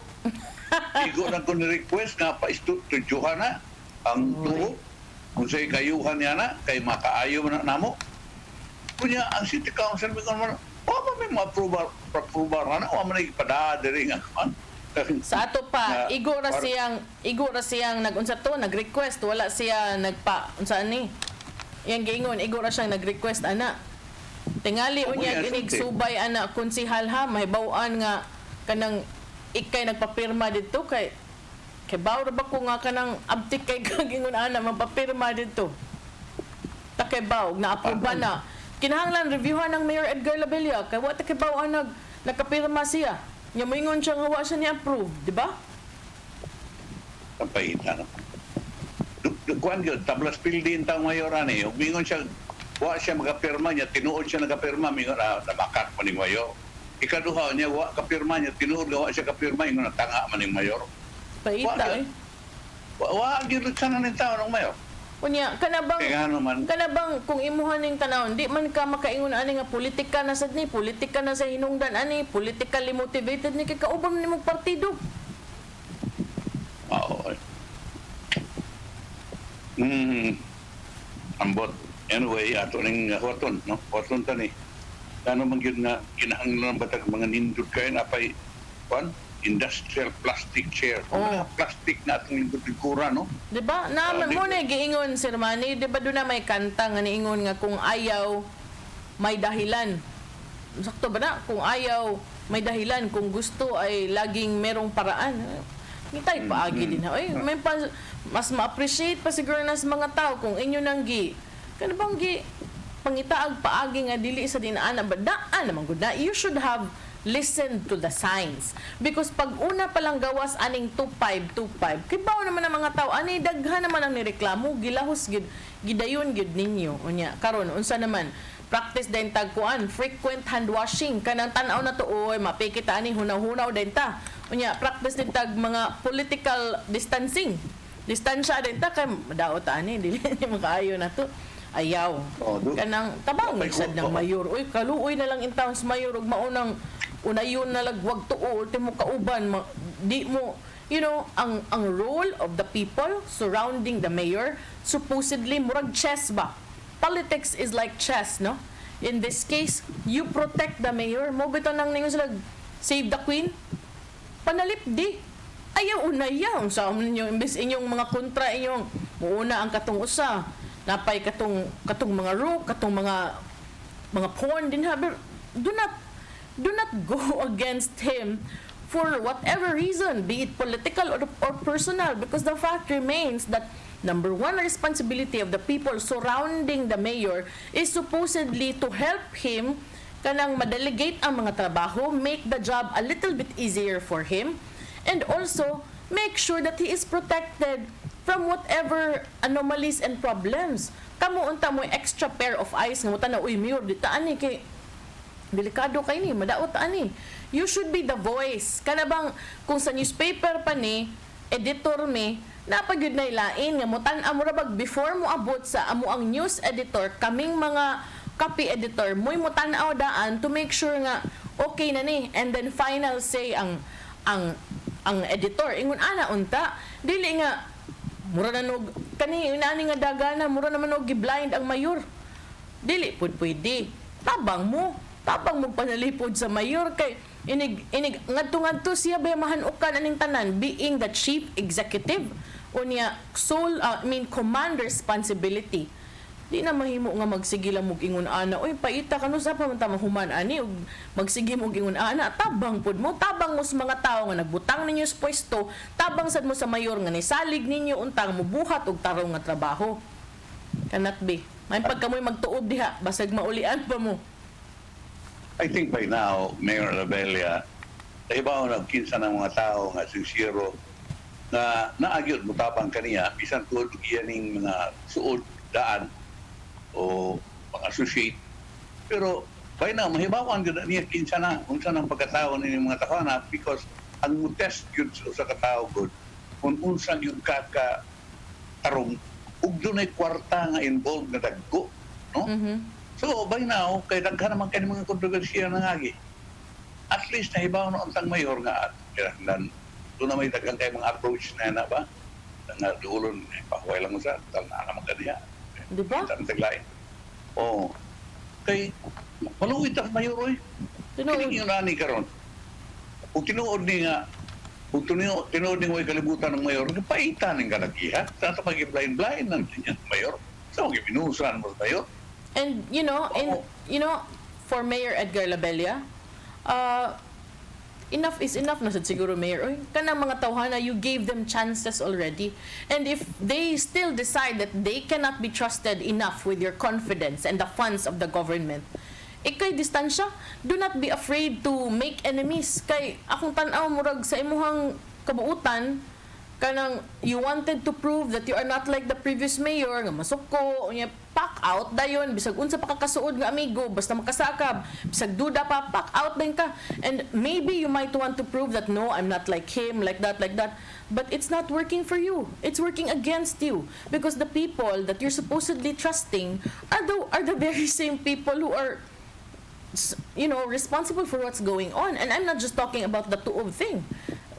Igo na ko ni request nga pa istudyohan na ang tuo. Kung sa'y kayuhan niya na, kay makaayo na namo. Kunya, ang City Council, wala may ma-approval na, wala man ipadadiri nga. Sa ato pa, igo ra siyang nag-unsa to, nag-request, wala siya unsa ni? Yang giingon, igo ra siyang nag-request ana. Tingali unya ginig subay ana konsehal ha, mahibaw-an nga kanang ikay nagpapirma dito kay bawra ba ko nga kanang abtik kay kagingon ana magpapirma dito. Takay baw na aproba na. Kinahanglan reviewhan ng Mayor Edgar Labella kay wa takay baw nagkapirma siya. Nya moingon siya nga wa siya ni approve, di ba? Kapaitan. Kuan gyud tablas pildin taong mayor ani, umingon siya wa siya magapirma niya, tinuod siya nagapirma, mingon nabakat man ning mayor. Ikaduha niya wa kapirma niya, tinuod wa siya kapirma, ingon tanga man ning mayor. Paita Wa gyud sana ning tawo ng mayor. Unya kanabang kung imuhan ning tanawon di man ka makaingon ani nga politika na sad ni, politika na sa hinungdan ani, politically motivated ni kay kauban nimong partido. Oo. Ambot. Anyway, ato ning hoton, no? Hoton tani. Kano man gyud nga kinahanglan batag mga nindot kay napay kuan industrial plastic chair. Plastic na atong lingkod-lingkura, no? Di ba? Mo na giingon, Sir Manny, di ba doon na may kanta nga niingon nga kung ayaw, may dahilan. Sakto ba na? Kung ayaw, may dahilan. Kung gusto ay laging merong paraan. Ngitay paagi din ha. Ay, may mas ma-appreciate pa siguro nas mga tao kung inyo nang kano bang pangitaag paagi nga dili sa dinaan ba daan naman gud na you should have listened to the signs because pag una pa lang gawas aning 2525 kibaw naman ang mga tao ani daghan naman ang nireklamo gilahos gid gidayon gid ninyo unya karon unsa naman practice din tagkuan frequent hand washing kanang tan-aw na to oy mapikit ani hunaw-hunaw din ta unya practice din tag mga political distansya din ta kay madaot ani dili ni makaayo na to ayaw kanang tabang sad ng mayor uy kaluoy na lang in towns mayor ug maunang unayon na lagwag tuo ultimo kauban di mo you know ang role of the people surrounding the mayor supposedly murag chess ba politics is like chess no in this case you protect the mayor mo bitaw nang ningon sila save the queen panalip di ayaw unayaw sa ninyo imbes inyong mga kontra inyong muuna ang katong usa napay katong mga rook katong mga porn din ha do not go against him for whatever reason be it political or personal because the fact remains that number one responsibility of the people surrounding the mayor is supposedly to help him kanang madelegate ang mga trabaho make the job a little bit easier for him and also make sure that he is protected from whatever anomalies and problems. Kamo unta mo extra pair of eyes nga muta na uy mayor dita ani kay delikado kay ni madaot ani. You should be the voice. Kana bang kung sa newspaper pa ni editor mi napagyud na ilain nga mutan amo ra bag before mo abot sa amo ang news editor kaming mga copy editor moy mutan-aw daan to make sure nga okay na ni and then final say ang editor ingon ana unta dili nga mura na nog kani inani nga dagana mura naman og giblind ang mayor dili pud pwede tabang mo panalipod sa mayor kay inig ngadto siya bayamahanukan aning tanan being the chief executive unya command responsibility di na mahimo nga magsige lang mog ingon ana oy paita kanu sa pa man ta mahuman ani ug magsige mog ingon ana tabang pud mo tabang mo sa mga tawo nga nagbutang ninyo sa pwesto tabang sad mo sa mayor nga nisalig ninyo untang mubuhat og tarong nga trabaho cannot be may pagkamoy magtuob diha basag maulian pa mo. I think by now Mayor Labella Nahibaw na kinsa ng mga tao nga sincero na naagyod mutabang kaniya bisan tuod iyaning mga suod daan o mga associate. Pero by now mahibawan gyud niya kinsa na unsa nang pagkatao ni mga tawhana because ang test gyud sa katao gud kung unsa gyud ka tarong ug dunay kwarta nga involved nga dagko, no? So by now kay daghan naman kay mga kontrobersiya nangagi. At least nahibaw no ang mayor nga dan doon na may daghang kay mga approach na ba nga duulon pahuway lang mo sa tal na naman kaniya, di ba? Taglain. Oh, kay maluwit ang mayor oy. Tinuod yung nani karon. Kung tinuod ni nga kung tinuod ni mo kalibutan ng mayor, paitan ng kalakiha. Sa pag-blind-blind ng mayor. Sa mag-ibinusan mo sa mayor. And you know, for Mayor Edgar Labella, enough is enough na sad siguro, Mayor. Oy, kanang mga tawhana, you gave them chances already. And if they still decide that they cannot be trusted enough with your confidence and the funds of the government, ikay distansya, do not be afraid to make enemies. Kay akong tan-aw murag sa imuhang kabuutan, kanang you wanted to prove that you are not like the previous mayor nga masuko unya pack out dayon bisag unsa pa kakasuod nga amigo basta makasakab bisag duda pa pack out din ka, and maybe you might want to prove that no, I'm not like him, like that, but it's not working for you. It's working against you because the people that you're supposedly trusting are the very same people who are responsible for what's going on. And I'm not just talking about the tuob thing,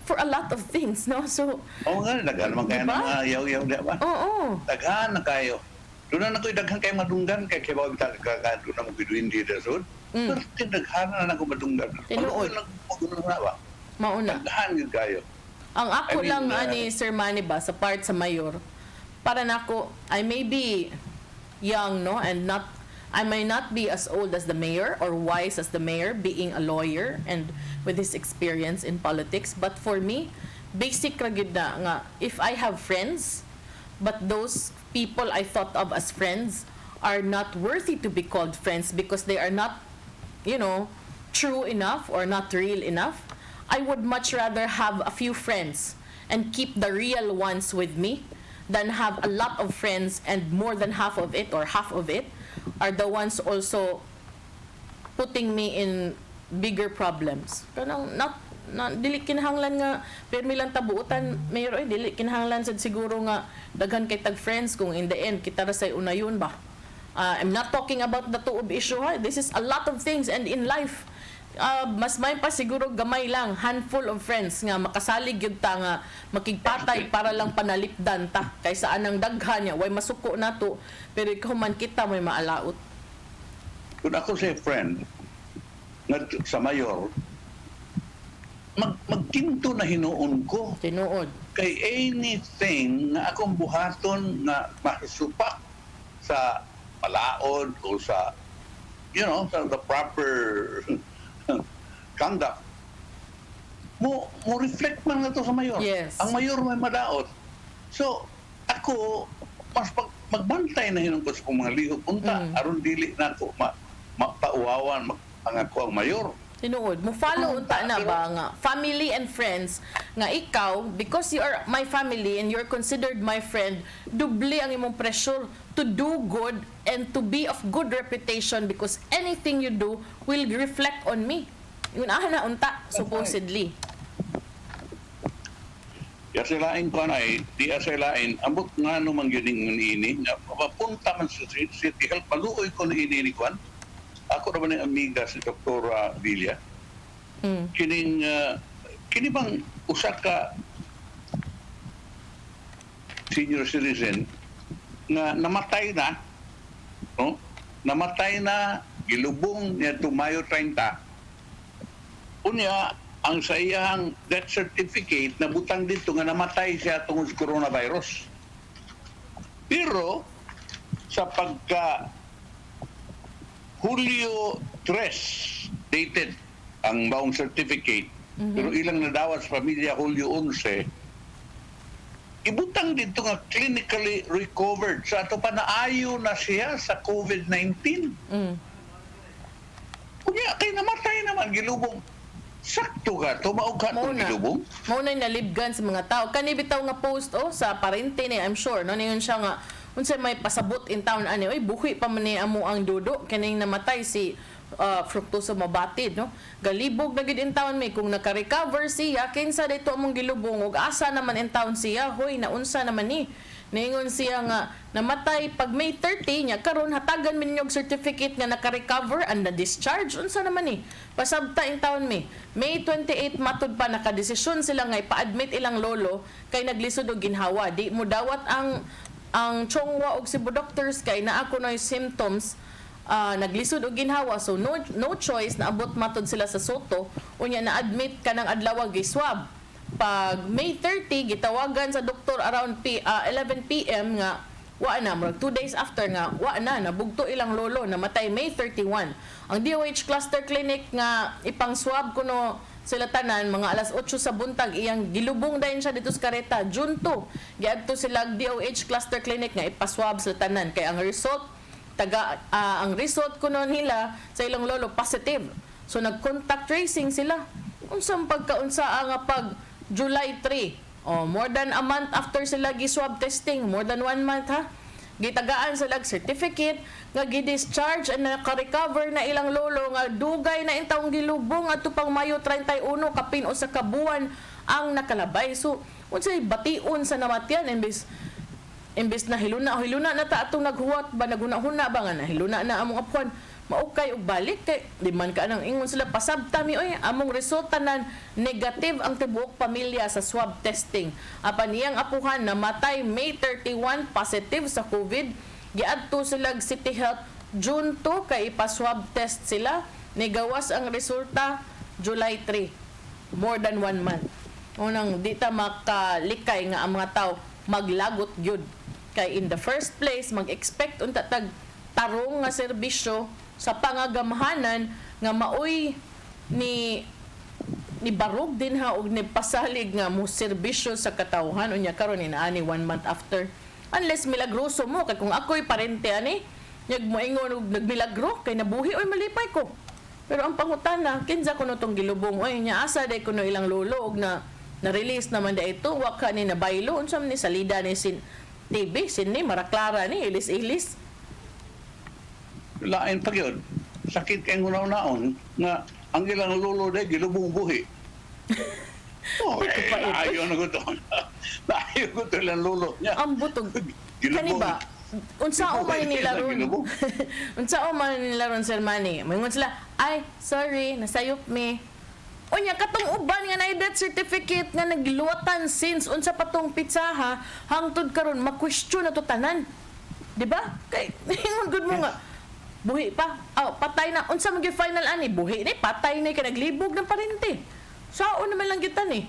for a lot of things, no? So, nga, daghan naman kayo ng mga yaw-yaw, di ba? Oo. Daghan na kayo. Doon na ako'y daghan kayo madunggan, kaya kayo doon na magbiduin dito sa sud. Pero daghan na ako madunggan. Tinuod. Magunan na ba? Mauna. Daghan yun kayo. Ang ako lang, ani Sir Manny ba, sa part sa mayor, para nako, I may be young, no? And I may not be as old as the mayor or wise as the mayor, being a lawyer and with his experience in politics. But for me, basic ra gyud na nga, if I have friends, but those people I thought of as friends are not worthy to be called friends because they are not, true enough or not real enough, I would much rather have a few friends and keep the real ones with me than have a lot of friends and more than half of it are the ones also putting me in bigger problems. Kanang dili kinahanglan nga permi lang tabuutan, mayor, dili kinahanglan sad siguro nga daghan kay tag friends kung in the end kita ra say unayon ba. I'm not talking about the tuob issue, ha. This is a lot of things, and in life mas may pa siguro gamay lang, handful of friends nga makasalig yun ta nga makigpatay para lang panalipdan ta kaysa anang daghan niya way masuko nato pero ikaw man kita may maalaot. Kung ako say friend nga sa mayor, magtinto na hinuon ko. Tinuod. Kay anything na akong buhaton na masupak sa palaod o sa sa the proper conduct mo reflect man nga to sa mayor. Yes. Ang mayor may madaot. So ako mas magbantay na hinungkot sa mga lihok unta aron dili nako mapauwawan magpangako ang mayor. Tinuod mo follow unta na ba nga family and friends nga ikaw, because you are my family and you're considered my friend, dubli ang imong pressure to do good and to be of good reputation because anything you do will reflect on me. Yun na unta supposedly. Ya silain ko na di silain ambot nga no man gyud ini nga mapunta man sa city health maluoy ko ini kwan. Ako naman ang amiga si Dr. Villa. Kini bang usa ka senior citizen na namatay na, no? Namatay na, gilubong niya Mayo 30. Unya, ang sa iyang death certificate na butang dito nga namatay siya tungod sa coronavirus. Pero sa pagka Hulyo 3 dated ang baong certificate, pero ilang nadawat sa pamilya Hulyo 11, ibutang dito nga clinically recovered. Sa ato pa naayo na siya sa COVID-19. Kunya, kay namatay naman, gilubong Sakto ka, tumaog ka itong gilubong. Mauna nalibgan sa mga tao. Kani bitaw nga post sa parente ni, I'm sure, no, ningon siya nga, unsay may pasabot in town, ani, oy, buhi pa man ni amo ang dudo, kaning namatay si Fructuoso Mabatid, no? Galibog na gid in town may, kung naka-recover siya, kinsa dito among gilubong, ug asa naman in town siya, hoy, naunsa naman ni. Ningon siya nga, namatay pag May 30 niya, karon hatagan min yung certificate nga naka-recover and na-discharge. Unsa naman ni? Pasabta in taon May 28 matud pa nakadesisyon sila nga ipa-admit ilang lolo kay naglisod og ginhawa. Di mo dawat ang Chongwa og Cebu doctors kay naa kunoy symptoms, naglisod og ginhawa, so no choice, naabot matud sila sa Soto, unya na-admit kanang adlaw gi-swab. Pag May 30 gitawagan sa doktor around 11 PM nga wa na, 2 days after nga wa na, nabugto ilang lolo, namatay May 31. Ang DOH Cluster Clinic nga ipang swab kuno sila tanan mga alas 8 sa buntag, iyang gilubong dayon siya dito sa kareta. June 2 giadto sila DOH Cluster Clinic nga ipaswab sila tanan kay ang result ang result kuno nila sa ilang lolo positive. So nag-contact tracing sila. Unsang pagkaunsa nga pag July 3. More than a month after sila gi-swab testing, more than 1 month ha. Gitagaan sila certificate nga gi-discharge and naka-recover na ilang lolo nga dugay na intawong gilubong at pang Mayo 31 kapin usa ka buwan ang nakalabay. So unsay bation sa namatyan imbes na hiluna na ta atong naghuwat ba naghuna-huna ba nga nahiluna na among apuan, maukay og balik kay di man ka nang ingon sila pasabta mi oy among resulta nan negative ang tibuok pamilya sa swab testing. Apan iyang apuhan namatay May 31 positive sa COVID, giadto sila City Health June 2 kay ipa-swab test sila, nigawas ang resulta July 3, more than 1 month. Unang di ta makalikay nga ang mga tao maglagot gyud kay in the first place mag-expect unta tag tarong nga serbisyo sa pangagamahanan nga maoy ni barug din ha og ni pasalig nga mo serbisyo sa katawhan unya karon inaani 1 month after, unless milagroso mo kay kung ako'y parente ani nyag mo ingon og nagmilagro kay nabuhi oy malipay ko, pero ang pangutana kinsa kuno tong gilubong oy nya asa day kuno ilang lolo og na-release naman da ito wa ka ni nabaylo unsa man ni salida ni sin TV sin ni maraklara ni ilis-ilis. Lain pa yun. Sakit kayong unaw-naon nga ang ilang lolo day gilubong buhi. Ayaw na ko to. Ayaw ko to ilang lolo niya. Ang butog. Kani ba? Unsa man nila ron? Unsa man nila ron, Sir Manny? Moingon sila, ay, sorry, nasayop me. Unya katong uban nga na death certificate nga nagluwatan since unsa patong pitsaha hangtod karon ma-question na to tanan. Di ba? Kay ingon gud mo nga buhi pa. Patay na. Unsa man gyud final ani? Buhi ni, patay ni kay naglibog ng parente. Sao naman lang kita ni.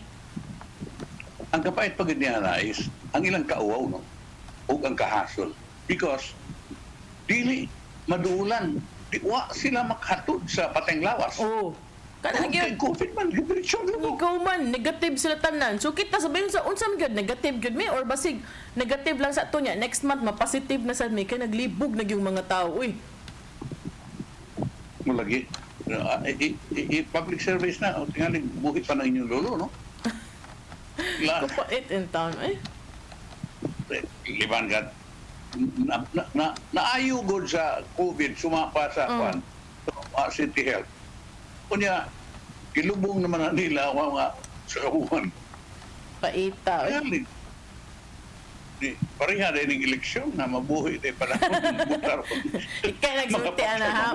Ang kapait pagid niya na is ang ilang kauaw no. O ang kahasol because dili madulan. Di wa sila makahatod sa pateng lawas. Oh. Kana gyud COVID man liberation mo. Ikaw man negative sila tanan. So kita sabihin sa unsa man gyud negative gyud mi or basig negative lang sa ato nya. Next month ma-positive na sad mi kay naglibog na gyud mga tao. Uy. Mo lagi public service na o tingali buhi pa na inyong lolo no. Kapait in town Liban ka naayo god sa COVID sumapa sa kwan City Health. Kunya gilubong naman na nila mga sa kabuhan. Paita. Pareha din ng eleksyon na mabuhi din pala. Ikay nagsulti ana ha.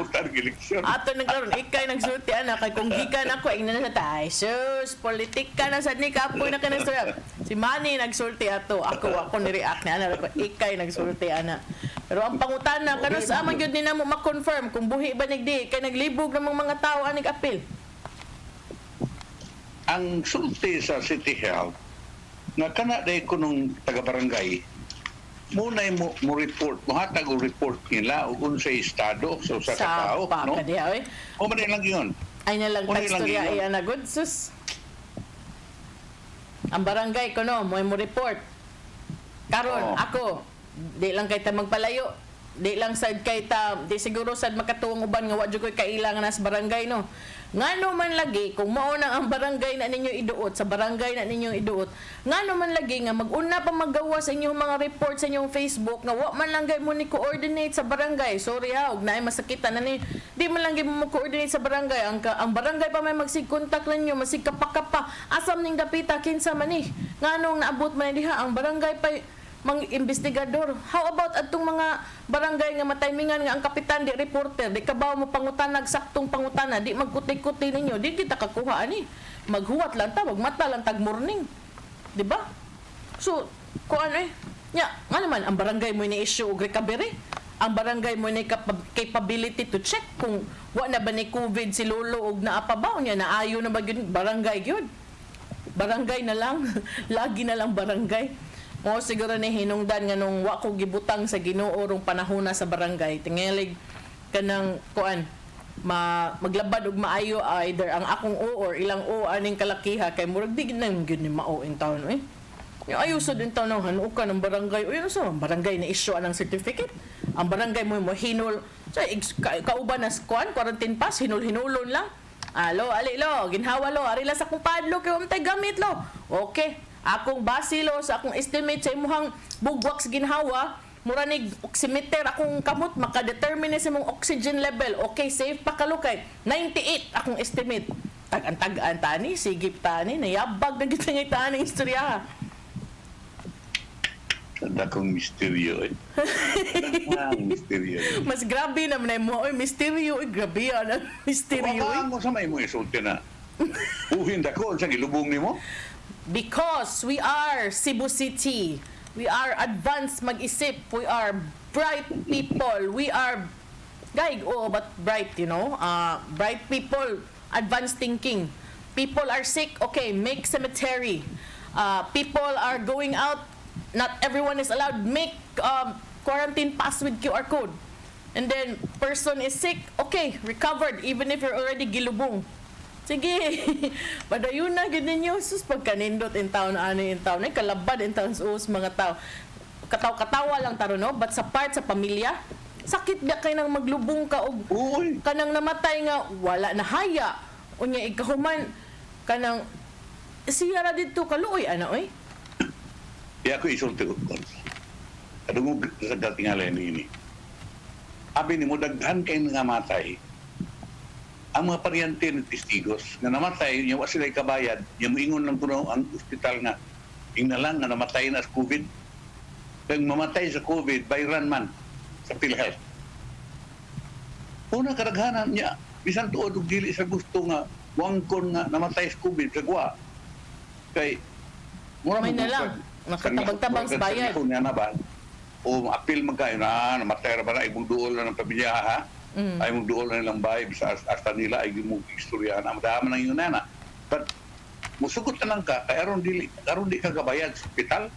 Ato nagkaroon, ikay nagsulti ana kay kung gikan ako ingna na sa tay. Sus, politika na sad ni kapoy na kanang sarap. Si Manny nagsulti ato. Ako ni-react na ana ko. Ikay nagsulti ana. Pero ang pangutana kano sa man gyud ni namo ma-confirm kung buhi ba nigdi kay naglibog namang mga tao anig apil. Ang sulti sa City Health nga kana day kunong taga-barangay muna mo report, mohatag o report nila o unsay estado so sa tao, no? O man lang yun. Ay na lang tekstorya ay na good sus. Ang barangay ko no, mo report. Karon ako di lang kay ta magpalayo. di lang sad kay ta, di siguro sad makatuong uban nga wa jud koy kailangan na sa barangay no. Ngano man lagi kung mao na ang barangay na ninyo iduot sa barangay na ninyo iduot, ngano man lagi nga mag-una pa maggawa sa inyong mga report sa inyong Facebook nga wa man lang gay mo ni coordinate sa barangay. Sorry ha, og naay masakitan na ni. Di man lang gay mo coordinate sa barangay. Ang barangay pa may magsig-contact ninyo, masigkapa-kapa. Asam ning dapita kinsa man ni. Nganong naabot man diha ang barangay pa mga investigador. How about atong mga barangay nga matimingan nga ang kapitan di reporter, di kabaw mo pangutanag saktong pangutana, di magkuti-kuti ninyo, di kita kakuha ani. Maghuwat lang ta, magmata lang tag morning. Di ba? So, kuan nya, nga naman ang barangay mo ni issue og recovery. Ang barangay mo ni capability to check kung wa na ba ni COVID si lolo og naa pa ba nya naayo na ba gyud barangay gyud. Barangay na lang, lagi na lang barangay. O siguro ni hinungdan nga nung wa ko gibutang sa Ginoo rong panahon na sa barangay tingalig kanang kuan maglabad og maayo either ang akong o or ilang o aning kalakiha kay murag di nang gyud ni mao in town yung ayusod in town nang hanuka ng barangay o yun sa barangay na issue anang certificate ang barangay mo hinul so kauban na kuan quarantine pass hinulon lang alo ali lo ginhawa lo ari la sa kumpadlo kay umtay gamit lo okay. Akong basilo sa akong estimate sa imuhang bugwak sa ginhawa, mura ni oximeter akong kamot maka-determine sa imong oxygen level. Okay, safe pa kalukay. 98 akong estimate. Tag-an tani, sigip tani, nayabag na kita ngay tani istorya. Tanda kong misteryo misteryo. Mas grabe naman na mo, misteryo, grabe yan, misteryo. Wala mo sa may mo isulti na. Uhin dako, sa gilubong ni mo? Because we are Cebu City. We are advanced mag-isip. We are bright people. We are but bright, you know. Bright people, advanced thinking. People are sick, okay, make cemetery. People are going out, not everyone is allowed, make quarantine pass with QR code. And then, person is sick, okay, recovered, even if you're already gilubong. Sige, padayon na ganyan nyo. Sus, pagkanindot in town, in town, kalabad in town sa mga tao. Katawa lang taro, no? But sa part sa pamilya, sakit ba kayo nang maglubong ka o kanang namatay nga, wala na haya. Unya, ikahuman, kanang, siyara dito kaluoy, oy? Di ako isulti ko. Kadungog sa datingalan ini. Abi ni mo, daghan kayo nga matay. Ang mga paryante ng testigos na namatay, yung sila kabayad, yung ingon lang kuno ang ospital nga, na lang na namatay na sa COVID. Kaya mamatay sa COVID, bayran man sa PhilHealth. Una karaghanan niya, bisan tuod og dili sa gusto nga, wangkon nga namatay sa COVID, kagwa. Kay, mura may na lang, nakatabag-tabang sa bayad. O apil magkayo na, namatay ra ba na, ibang duol na ng pamilya, ha? Ay mong doon na nilang bahay bisa hasta nila ay mong istorya na madama ng yun na but musugot na lang ka kaya aron di ka gabayad sa hospital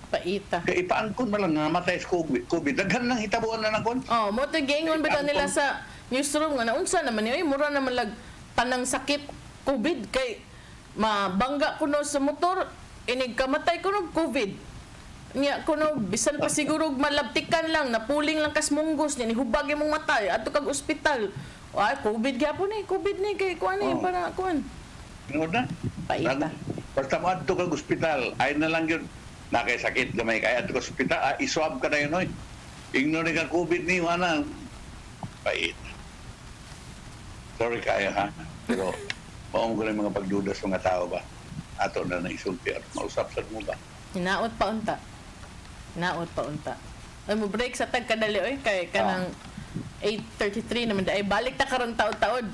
paita kaya ipaangkon mo lang na namatay sa COVID daghan lang hitabuan na nakon mo to gingon bitaw nila sa newsroom nga naunsa naman yun mura naman lag tanang sakit COVID kay mabangga kuno sa motor inig kamatay kuno COVID niya kuno bisan pa siguro malabtikan lang napuling lang kas munggos niya nihubag imong mata adto kag ospital ay COVID gyapon COVID ni kay kuan para kuan na paita basta mo adto kag ospital ay na lang yun nakay sakit gamay kay adto kag ospital iswab ka na yun oy ignore ka COVID ni wala paita sorry kayo ha pero maong ko lang mga pagduda sa mga tao ba ato na naisulti at mausap sa mo ba hinaot pa unta ay mo break sa tagkadali oy kay kanang 8:33 naman ay balik ta karon taod-taod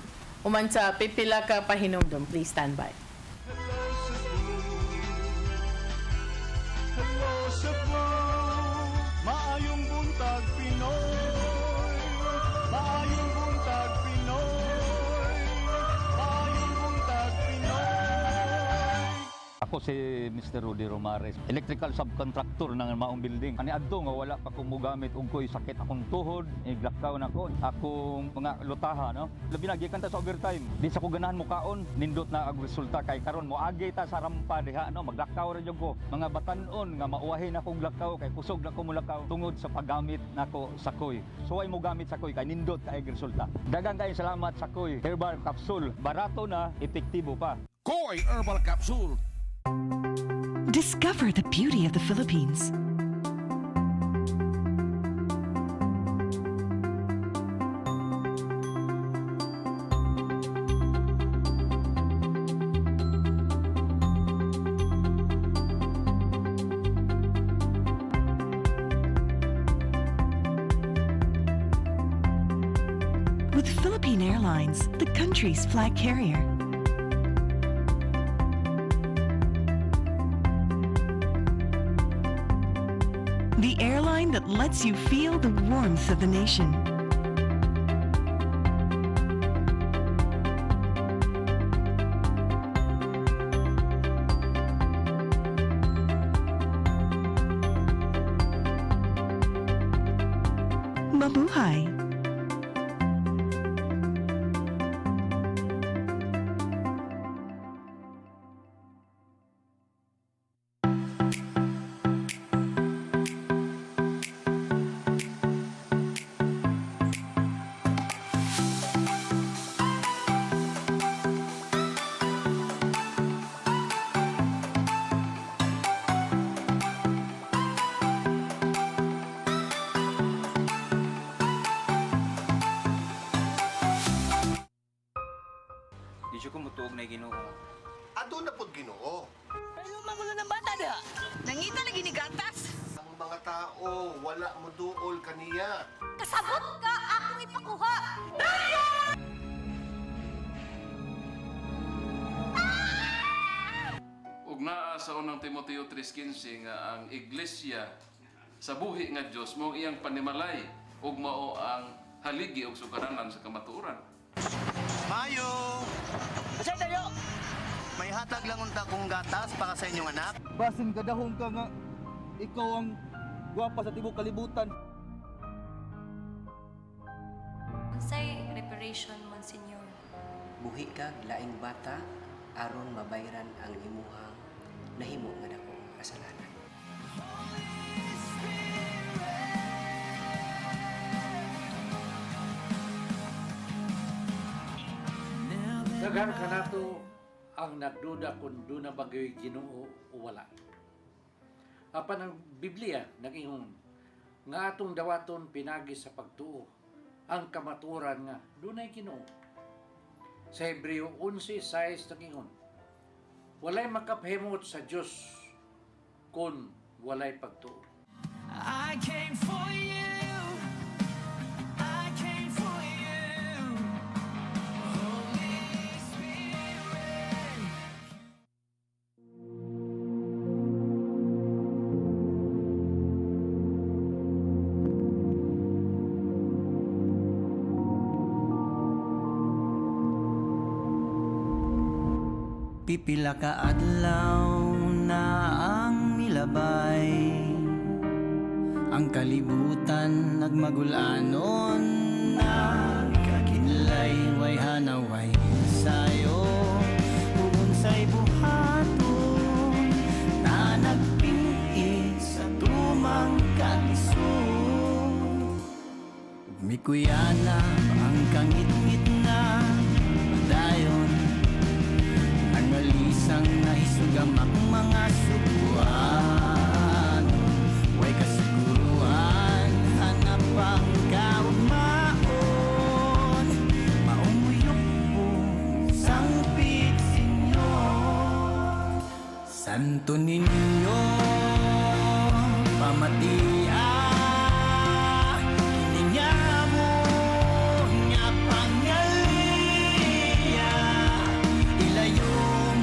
uman sa pipila ka pahinumdom. Please stand by. Hello Cebu, maayong buntag Pinoy, maayong buntag Pinoy, maayong buntag Pinoy. Ako Ako si Mr. Rudy Romares, electrical subcontractor ng maong building. Ani adto nga wala pa ko mogamit og ko'y sakit akong tuhod, iglakaw na ko. Akong mga lutaha, no? Labi na gikan ta sa overtime. Di sa ko ganahan mo kaon, nindot na ang resulta kay karon mo agi ta sa rampa diha, no? Maglakaw ra jud ko. Mga batan-on nga mauwahi na kong lakaw kay kusog na ko mulakaw tungod sa paggamit nako sa koy. So ay mo gamit sa koy kay nindot kay resulta. Daghang kay salamat sa koy herbal capsule. Barato na, epektibo pa. Koy Herbal Capsule. Discover the beauty of the Philippines. With Philippine Airlines, the country's flag carrier. The airline that lets you feel the warmth of the nation. Mabuhay! Di siya kumutuog na Ginoo. Ado na pod Ginoo. Pero magulo ng bata da. Nangita lagi ni gatas. Ang mga tao wala mo duol kaniya. Kasabot ka akong ipakuha. Ug naa sa unang Timoteo 3:15 nga ang iglesia sa buhi nga Dios mao iyang panimalay ug mao ang haligi ug sukaranan sa kamatuoran. Mayo! Kasi tayo! May hatag lang unta kong gatas para sa inyong anak. Basin kadahong ka nga ikaw ang gwapa sa tibok kalibutan. Unsay reparation, Monsignor? Buhi kag laing bata aron mabayran ang imuhang nahimo nga dako nga kasalanan. Daghan ka nato ang nagduda kung doon na bagay Ginoo o wala. Apan ang Biblia nag-ingon nga atong dawaton pinagi sa pagtuo ang kamaturan nga doon ay Ginoo. Sa Hebreo 11:6 nag-ingon walay makapahimot sa Dios kung walay pagtuo. I came for you. I came for you. Holy Spirit. Pipila ka adlaw na ang milabay, ang kalibutan nagmagulanon na kakinlay way hanaway sayo unsay buhaton na nagpingit sa tumang kalisod mikuyana ang kangit-ngit na padayon ang malisang nahisugamak mga subuan way kasiguruan hanap ang kaugmaon maumuyok po sangpit sinyo santo ninyo pamatia kiningyamo nga pangaliya ilayo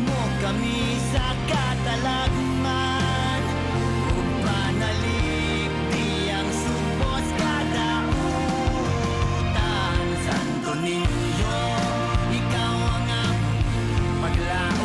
mo kami sa katalagman ug panalig tiyang subos kadautan santo ninyo ikaw ang aming paglaom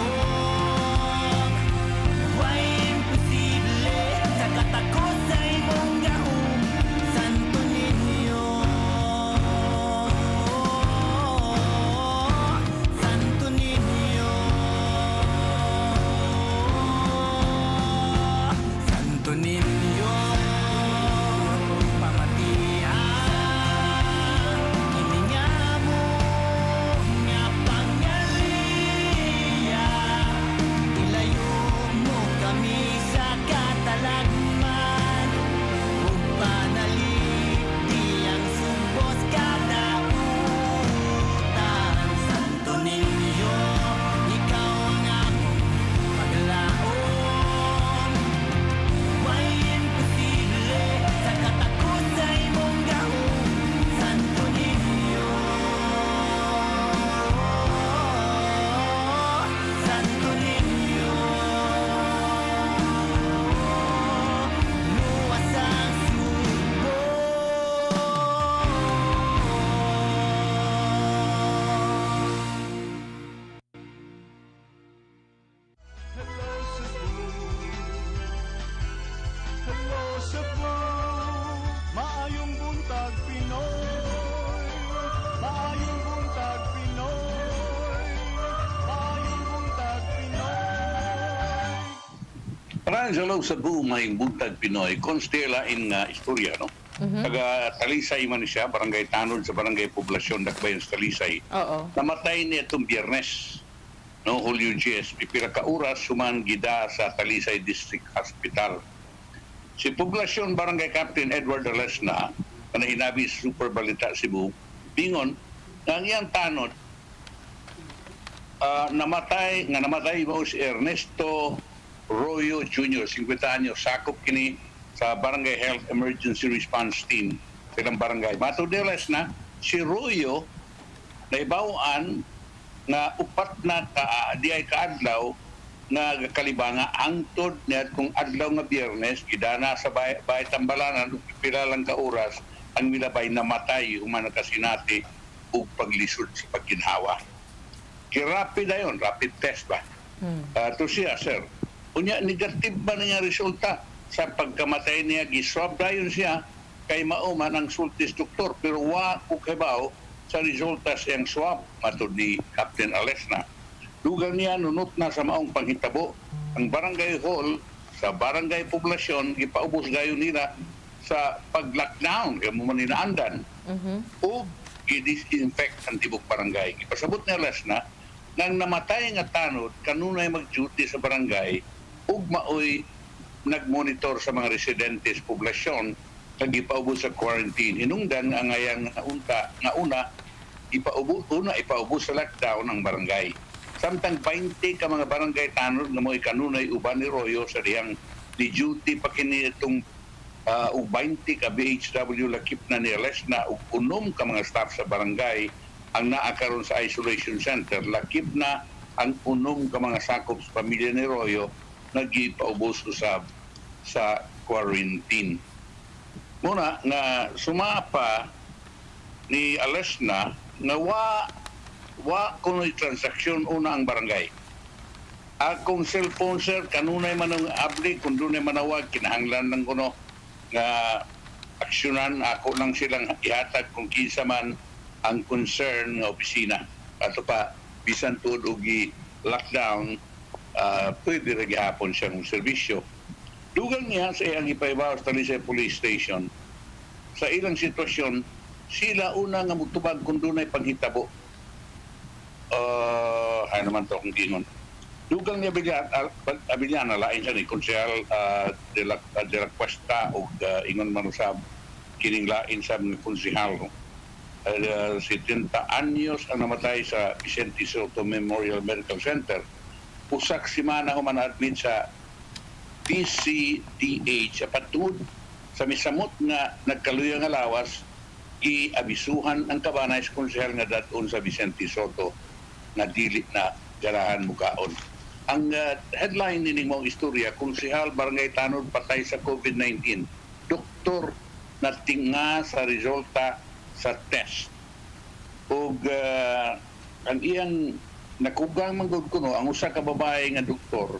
Parang sa sa buong may buntag Pinoy, konstela in istorya, no? Taga Talisay man siya, barangay Tanod sa barangay Poblasyon, Dakbayan sa Talisay. Oo. Namatay niya itong Biyernes, no? Hulyo GSP, pira ka oras suman gida sa Talisay District Hospital. Si Poblasyon Barangay Captain Edward Alesna, na hinabi sa Super Balita Cebu, bingon, nga ang iyang tanod, namatay mo si Ernesto Royo Jr., 50 anyos, sakop kini sa Barangay Health Emergency Response Team sa ilang barangay. Matudelas na, si Royo naibawaan na upat na di ay kaadlaw na kalibanga angtod niya kung adlaw nga Biyernes, gidana sa Bayat Tambalanan, pila lang ka oras, ang milabay namatay humana kasinati o paglisod sa pagginhawa. Rapid na yun, rapid test ba? To siya, sir. Unya, negative ba na niya resulta? Sa pagkamatay niya, giswab dayon siya, kay mauman ang sultis doktor, pero wa kukibaw sa resulta siyang swab, matod ni Captain Alesna. Lugar niya, nunot na sa maong panghitabo. Ang barangay hall, sa barangay Poblasyon, ipaubos gayon nila sa pag-lockdown, kaya mo maninaandan. O i-disinfect ang tibok barangay. Ipasabot ni Alesna, nang namatay nga tanod, kanunay mag-duty sa barangay, ug maoy nagmonitor sa mga residente sa poblasyon, nag-ipaubos sa quarantine. Hinungdan ang ngayang una, ipaubos sa lockdown ng barangay. Samtang 20 ka mga barangay tanod nga mo'y kanunay uban ni Royo sa diyang di-duty pa kini itong 20 ka BHW lakip na ni Alesna ug 6 ka mga staff sa barangay ang naakaroon sa isolation center. Lakip na ang 6 ka mga sakop sa pamilya ni Royo nag-ipaubos usab sa quarantine. Muna nga sumapa ni Alesna nga wa kuno'y transaksyon una ang barangay. Akong cellphone, sir, kanunay man ang abli, kung dunay manawag, kinahanglan ng kuno nga aksyonan, ako lang silang ihatag kung kinsa man ang concern nga opisina. Ato pa, bisan tuod og lockdown, pwede rin gihapon siyang serbisyo. Dugang niya sa iyang ipaibaw sa Talisay Police Station, sa ilang sitwasyon, sila una nga mutubag kung dunay paghitabo. Ay naman to kung gingon. Dugang niya Abiliana, lain siya ni Konsehal de la Cuesta o ingon manusab, kining lain sa mga konsehal. 70 anyos ang namatay sa Vicente Soto Memorial Medical Center. Usak simana human admit sa PCDH patungod sa misamot nga nagkaluyang nga lawas, giabisuhan ang kabanay sa konsehal nga daton sa Vicente Soto na dili na garahan mukaon. Ang headline nining mong istorya, konsehal Barangay Tanod patay sa COVID-19. Doktor na tinga sa resulta sa test. Ug ang iyang nakugang manggod kuno ang usa ka babae nga doktor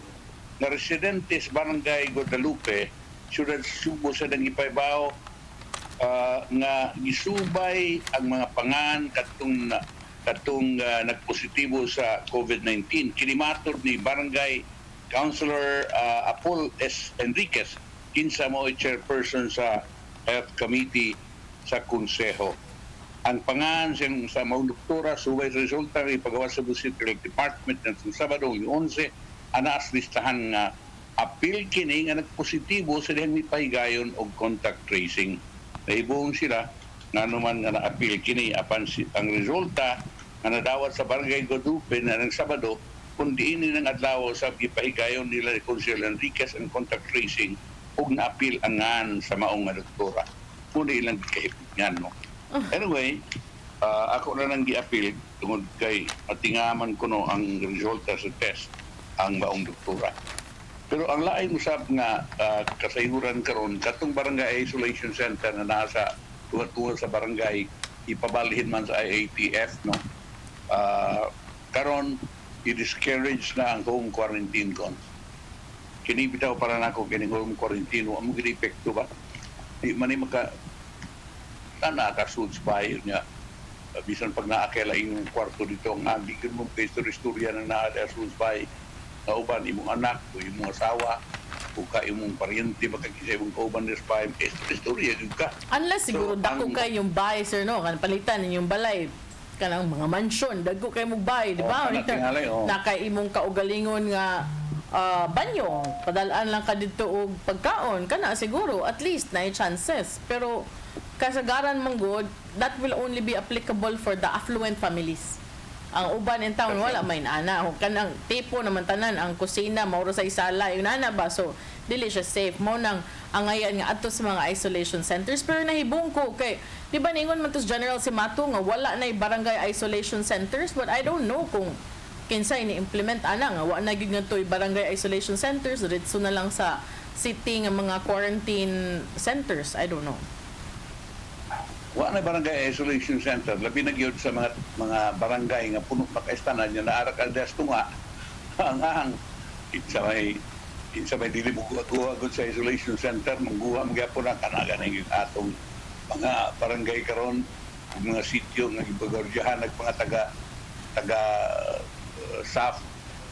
na residente sa Barangay Guadalupe, siyudad Subo sa nang ipaibaw nga gisubay ang mga pangan katong nagpositibo sa COVID-19. Kinimator ni Barangay Councilor Apol S. Enriquez, kinsa mo chairperson sa Health Committee sa Konseho. Ang pangan sa mga doktora subay sa resulta ng ipagawa sa City Department ng Sabado, 11, anas listahan nga apil kini nga nagpositibo sa dihang mipahigayon og contact tracing. Nahibuong sila nga naman nga na-apil kini apan ang resulta nga nadawat sa Barangay Guadalupe na ng Sabado, kundi ini ng adlaw sa gipahigayon nila ni Consul Enriquez ang contact tracing ug na-apil angan sa maong nga doktora. Kundi ilang kahipingan, no? Anyway, ako na nang gi-apil tungod kay matingaman ko no ang resulta sa test ang maong doktora. Pero ang lain usab nga kasayuran karon katong barangay isolation center na nasa tuwa sa barangay ipabalhin man sa IATF, no. Karon i-discourage na ang home quarantine kon. Kini bitaw para nako kini home quarantine amo gid epekto ba? Di man maka nakasuds bahay niya. Bisan pag naakela yung kwarto dito, ang agigin mong istorya ng naada suds bahay, na uban imong anak o imong asawa, kung ka imong paryente makakisa imong kauban des pa istorya jud ka. Unless siguro So, dako ang- kay yung bahay, sir, no? Kan palitan yung balay. Kanang mga mansyon, dagko kay mong bahay, di ba? kana tingali, Nakay imong kaugalingon nga banyo, padalaan lang ka dito og pagkaon, kana siguro, at least na chances. Pero kasagaran man good, that will only be applicable for the affluent families. Ang uban in town, wala may nana. Kanang tipo naman tanan, ang kusina, mauro sa isala, yung nana ba? So, dili siya safe. Mo nang angayan nga ato sa mga isolation centers. Pero nahibong ko, kay, di ba ningon man to sa General Simato nga wala na barangay isolation centers? But I don't know kung kinsay ni-implement ana nga. Wala na gid nga to barangay isolation centers. Diretso na lang sa city nga mga quarantine centers. I don't know. Wa na barangay isolation center, labi na gyud sa mga barangay nga puno pa kaistanan nya naarak aldas tunga. Ang sa may dili mo guwa sa isolation center, mangguha magyapon na kanaga na yung atong mga barangay karon, mga sityo nga gibagordiyahan nag mga taga SAF.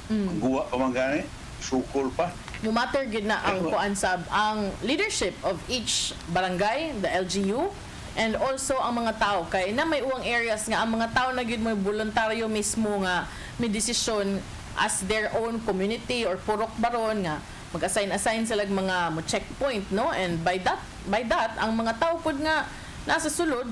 Mangguha pa man gani, sukol pa. Mumatter gid na ang kuan sab ang leadership of each barangay, the LGU, and also ang mga tao kay na may uwang areas nga ang mga tao na gyud mo voluntaryo mismo nga may desisyon as their own community or purok baron nga mag-assign sila mga mo checkpoint, no? And by that ang mga tao pud nga nasa sulod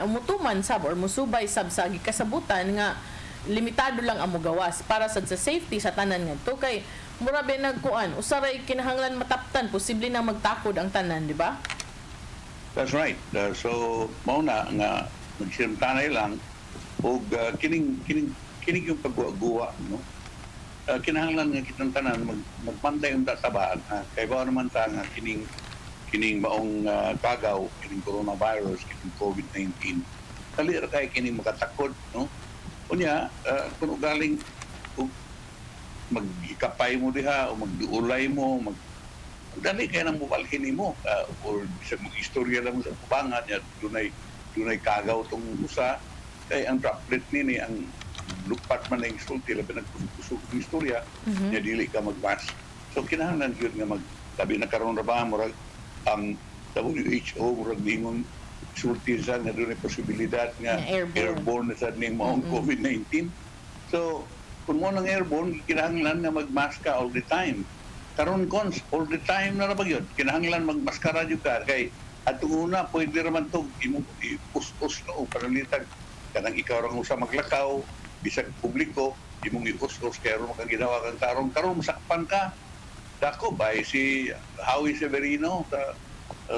mutuman sab or musubay sab sa gikasabutan nga limitado lang ang mugawas para sa safety sa tanan ngadto kay murabe nagkuan usaray kinahanglan mataptan posible na magtakod ang tanan, di ba? That's right. So mauna nga magsimtanay lang og kining yung pagguwa, no? Kinahanglan nga kitang tanan magpantay yung tatabaan. Kay ba naman ta nga kining maong kagaw, kining coronavirus, kining COVID-19. Dali ra kay kining makatakod, no? Unya kung galing magikapay mo diha o magduulay mo, dali kaya nang mubalhin mo or bisag mag-istorya lang sa kubangan niya dunay kagaw tong usa kay ang droplet nini ang lupat man ang sulti labi nagkusog ng istorya niya dili ka mag-mask. So kinahanglan yun nga labi na karon ra ba murag ang WHO murag ningon sulti sa nga dunay posibilidad nga airborne na sa ning maong COVID-19. So kung mo nang airborne kinahanglan nga mag-mask ka all the time. Karon cons all the time na ba yun? Kinahanglan magmaskara jud ka kay atong una pwede ra man to imong ius-us no panalitag kanang ikaw ra usa maglakaw bisag publiko imong ius-us kay ro makaginawa kang karon masakpan ka. Dako bay si Howie Severino sa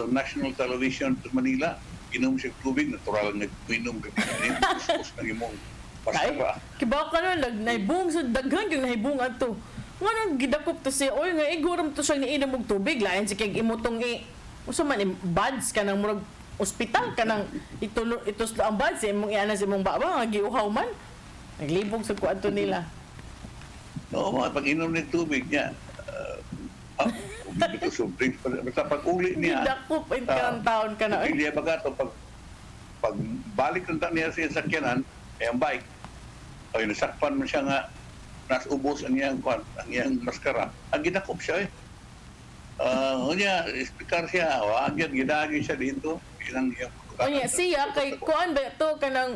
National Television sa Manila inom siya tubig natural nag-inom ka ius-us ng imong maskara. Kiba ka na naibong sa daghan yung naibong ato. Nga nang gidakop to siya, oy nga iguram to siya niinom og tubig, lain si kay imutong usa man buds ka nang murag ospital ka nang itos ang buds imong iana sa imong baba nga giuhaw man. Naglibog sa kuadto nila. No, pag-inom ng tubig niya, ito subdrink, basta pag-uli niya, gidakop in karang taon ka na. Hindi ba gato, pag balik ng niya sa sakyanan, ang bike, ay nasakpan mo siya nga, nas ubos ang iyang maskara. Ang ginakop siya Unya, ispikar siya, agad gidagi siya dito. Unya, siya, kay kuan ba ito ka ng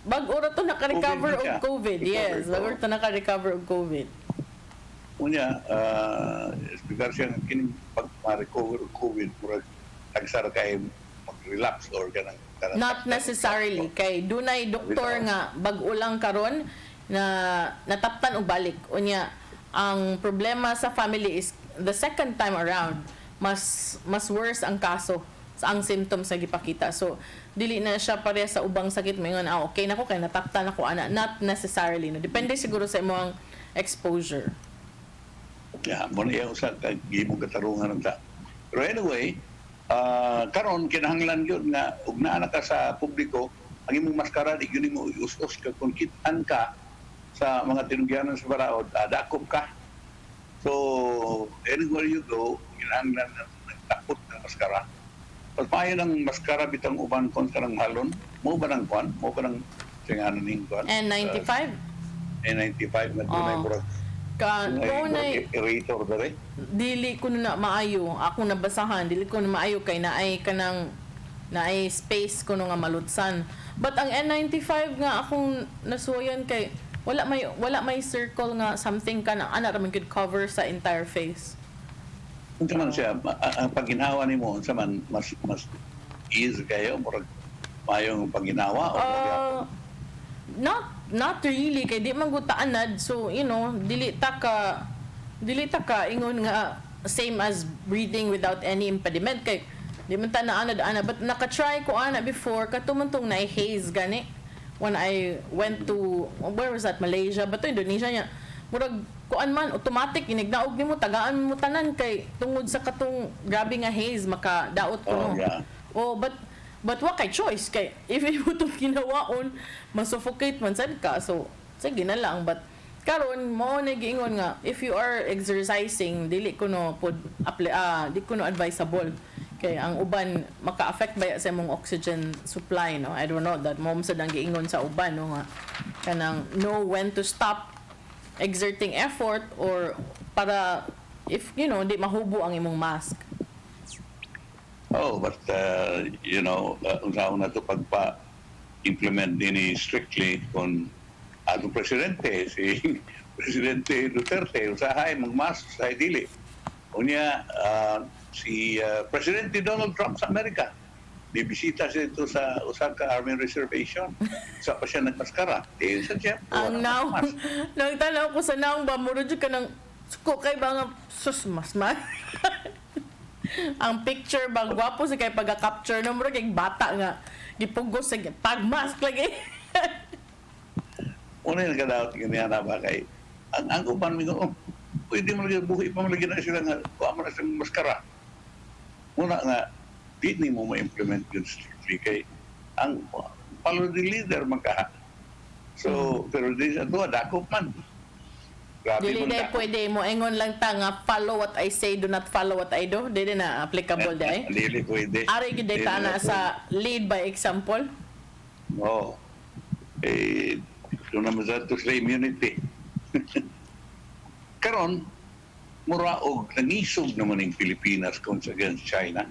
bag-o ra to naka-recover og COVID. Yes, bag-o to naka-recover og COVID. Unya, ispikar siya ng kining pag-recover og COVID, murag tagsara kay mag-relapse or kanang Not necessarily. Kay dunay doktor nga bag-o lang karon na nataptan og balik. Unya, ang problema sa family is the second time around mas worse ang kaso sa ang symptoms sa gipakita. So dili na siya pareha sa ubang sakit mayon okay nako kay nataptan ako ana, not necessarily no. Depende siguro sa imong exposure. Yeah, mo niya usa ka gimong katarungan ta. Pero anyway, karon kinahanglan gyud nga ug naa ka sa publiko ang imong maskara di gyud mo us-us ka kung kitan ka sa mga tinugyanan sa baraod, dakop ka. So, anywhere you go, kinahanglan na nagtakot ng maskara. Pag payo ng maskara bitang uban kon kanang halon, mo ba ng kwan? Mo ba ng tinganan ning kwan? N95? N95 na dunay murag Mo na Erator ba rin? dili ko na maayo. Ako nabasahan, dili ko na maayo kay naay kanang naay space ko nga malutsan. But ang N95 nga akong nasuyan kay wala may circle nga something kana ana ra man gud cover sa entire face. Unsa man siya, ang paginawa nimo unsa man mas easy kayo murag mayong paginawa o Not really kay di man gud taanad, so you know dili ta ka ingon nga same as breathing without any impediment kay di man ta naanad but naka-try ko ana before katumantong na haze gani when I went to where was that, Malaysia but to Indonesia nya murag kuan man automatic inignaog nimo tagaan mo tanan kay tungod sa katong grabe nga haze makadaot ko no. But wa kay choice kay if mo itong ginawaon masuffocate man sad ka, so sige na lang. But karon mo nagiingon nga if you are exercising dili ko no di ko no advisable kay ang uban maka-affect ba sa imong oxygen supply, no? I don't know that mo sad ang giingon sa uban no nga kanang know when to stop exerting effort or para if you know di mahubo ang imong mask. Oh, but you know, unsaon na to pagpa-implement din strictly kung atong presidente, si Presidente Duterte, usahay mag-mask sa dili. Unya, si Presidente Donald Trump sa Amerika, nibisita siya ito sa Osaka Army Reservation. Sa pa siya nagmaskara. Siya, ang naong, nagtanaw ko sa naong ba, muro dyan ka ng suko kay ba nga, sus, mas. Ang picture ba gwapo sa kay pagka-capture no mura kay bata nga gipugos sa pagmask lagi. Una yung kadaot ganyan na ba kay ang uban mi pwede mo lagi buhi pa mo lagi na sila nga kuha mo na sa maskara. Una nga di ni mo ma-implement yun strictly kay ang follow the leader maka. So pero di sa tuwa dako man. Dili day pwede mo ingon lang ta nga follow what I say, do not follow what I do. Dili na applicable day. Dili pwede. Ari gid ta na sa lead by example. No. Doon naman sa sa immunity. Karon, mura og nangisog naman ng Pilipinas against China.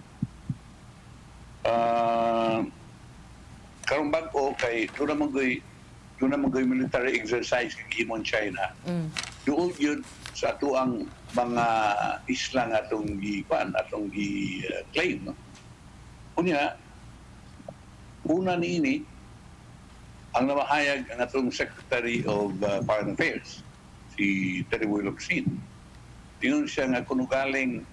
Karon bag-o kay doon naman goy military exercise kay Imon China. Doon yun sa ato ang mga isla nga atong atong claim, no? Unya, una niini ang namahayag ang atong Secretary of Foreign Affairs, si Terry Locsin. Tingnan siya nga kung galing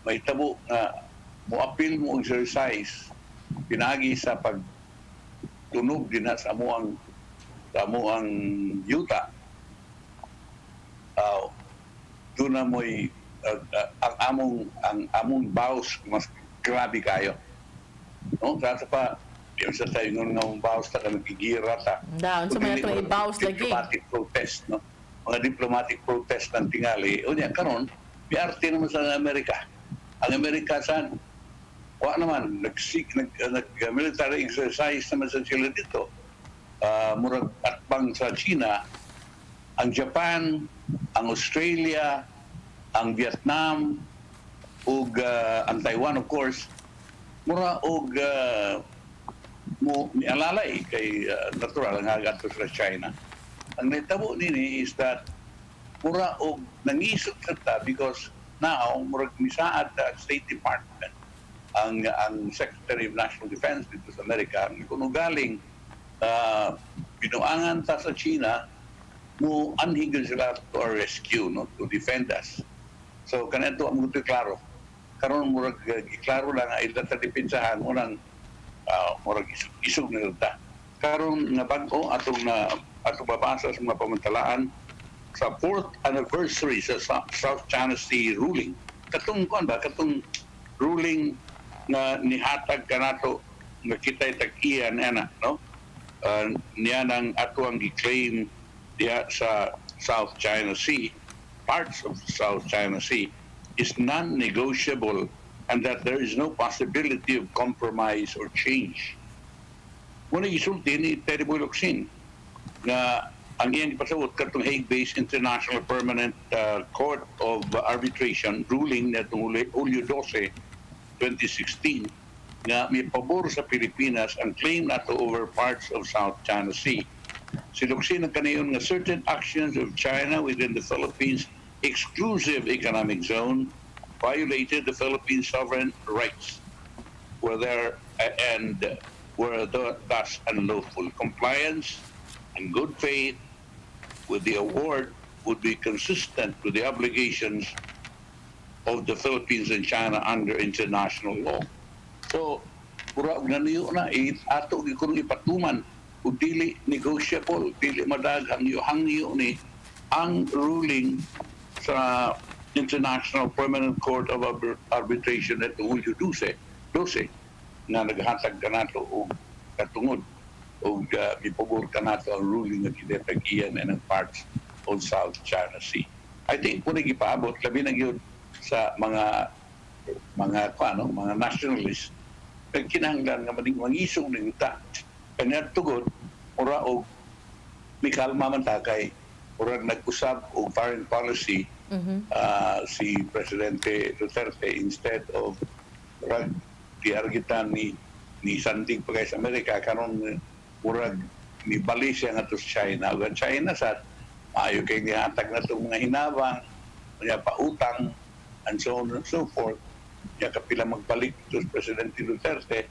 may tabo nga mo-appeal mo exercise pinagi sa pagtunog din sa amuang yuta. Doon na mo'y ang among bawas mas grabe kayo. No? Kasi pa, yung sa tayo ng bawas na nagkigira ta. Down, so may itong i-bawas lagi. Diplomatic protest, no? Mga diplomatic protest ng tingali. O niya, karon, PRT naman sa Amerika. Ang Amerika saan? Naman, nag-military exercise naman sa sila dito. Murag atbang sa China, ang Japan, ang Australia, ang Vietnam, ug ang Taiwan of course, mura og mo nialalay kay natural nga gadto sa China. Ang nitabo nini is that mura og nangisog ta because now murag misaad sa State Department ang Secretary of National Defense dito sa Amerika kung galing binuangan ta sa China mo unhigil sila to our rescue, no, to defend us. So kanito ang mga klaro. Karon murag iklaro lang ay data depensahan mo nang murag isog na ta. Karon nga bag-o atong babasa sa mga pamantalaan sa 4th anniversary sa South China Sea ruling. Katong ruling na nihatag kanato nga kita'y tag-iyan no? Niya nang ato ang gi-claim diya sa South China Sea, parts of the South China Sea, is non-negotiable and that there is no possibility of compromise or change. Muna isulti ni Terry Locsin na ang iyang ipasabot katong Hague-based International Permanent Court of Arbitration ruling na itong Hulyo 12, 2016 nga may pabor sa Pilipinas ang claim nato over parts of South China Sea. Siluksin ang kanayon nga certain actions of China within the Philippines exclusive economic zone violated the Philippines sovereign rights were thus unlawful. Compliance and good faith with the award would be consistent with the obligations of the Philippines and China under international law. So, pura og naniyo na ato gyud ipatuman ug dili negotiable, dili madaghang hangyo ni ang ruling sa International Permanent Court of Arbitration at Hulyo 12 na naghatag kanato og katungod og mipabor kanato ang ruling nga kinatagiyan ng parts of South China Sea. I think kung nagipaabot labi na gyud sa mga nationalists kinahanglan nga mangisong ng yuta. Kanya tugod, ura o may kalma man takay, ura nag-usab o foreign policy si Presidente Duterte instead of ura diargitan ni Sandig pagay sa Amerika karon ura ni bali siya nga to sa China. Ug China sa maayo kay nihatag na itong mga hinabang, mga pautang, and so on and so forth. Niya kapila magbalik to Presidente Duterte.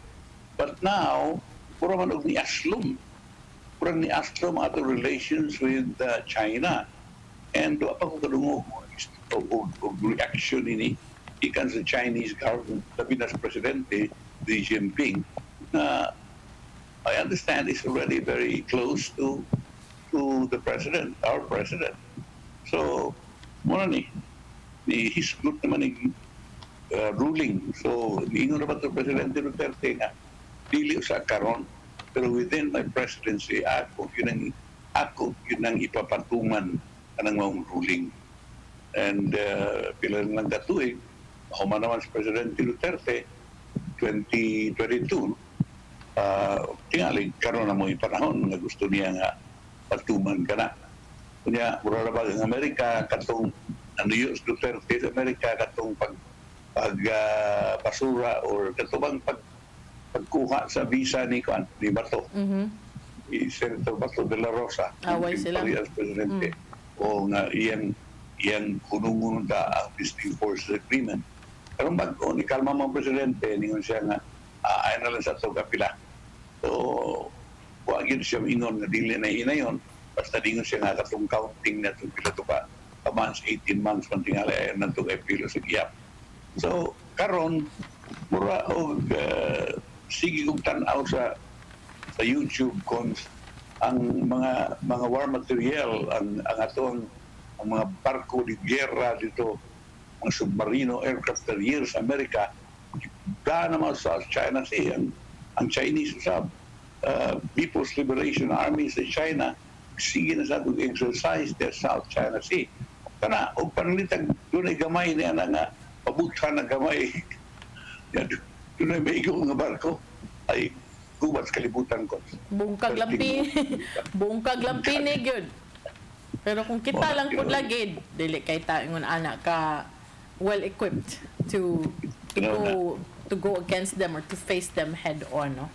But now, pura man og ni aslom. Pura ni aslom ato relations with China. And doon pa ko kadungog o reaction ini ikan sa Chinese government, labi na sa Presidente Xi Jinping, na I understand is already very close to the President, our President. So, muna ni hisgot naman ni ruling. So, niingon na ba ito Presidente Duterte nga, dili sa karon, pero within my presidency, ako yun ang ipapatuman ng mga ruling. And pila lang katuig, ako man naman si Presidente Duterte, 2022, tingali, karon na mo yung panahon na gusto niya nga patuman ka na. Kunya, mura na ba ang Amerika, katong nanuyos Duterte sa Amerika, katong basura or katubang pagkuha sa visa ni Bato. Ni Senator Bato de la Rosa. Away sila. Presidente. O nga iyang kunungunan ang Visiting Forces Agreement. Pero bago ni kalma mga Presidente, ningon siya nga, ayaw na lang sa ito kapila. So, huwag yun siya ingon na dili na hinayon, basta ningon siya nga katong counting na itong pila ito pa, months, 18 months, mantingali ayaw na itong epilo sa giyap. So, karon mura og sige kong tanaw sa YouTube cons ang mga war material ang atong ang mga barko di giyera dito, mga submarino aircraft carriers sa Amerika, naman sa China Sea ang Chinese usab People's Liberation Army sa China sige na sa exercise their South China Sea kana og panalitag dunay gamay niya nga pabutan na gamay. Doon ay may ikaw nga barko ay gubat sa kalibutan ko. Bungkag lampi ni gyud. Pero kung kita lang pud lagid, dili kay taingon anak ka well equipped to go against them or to face them head on, no.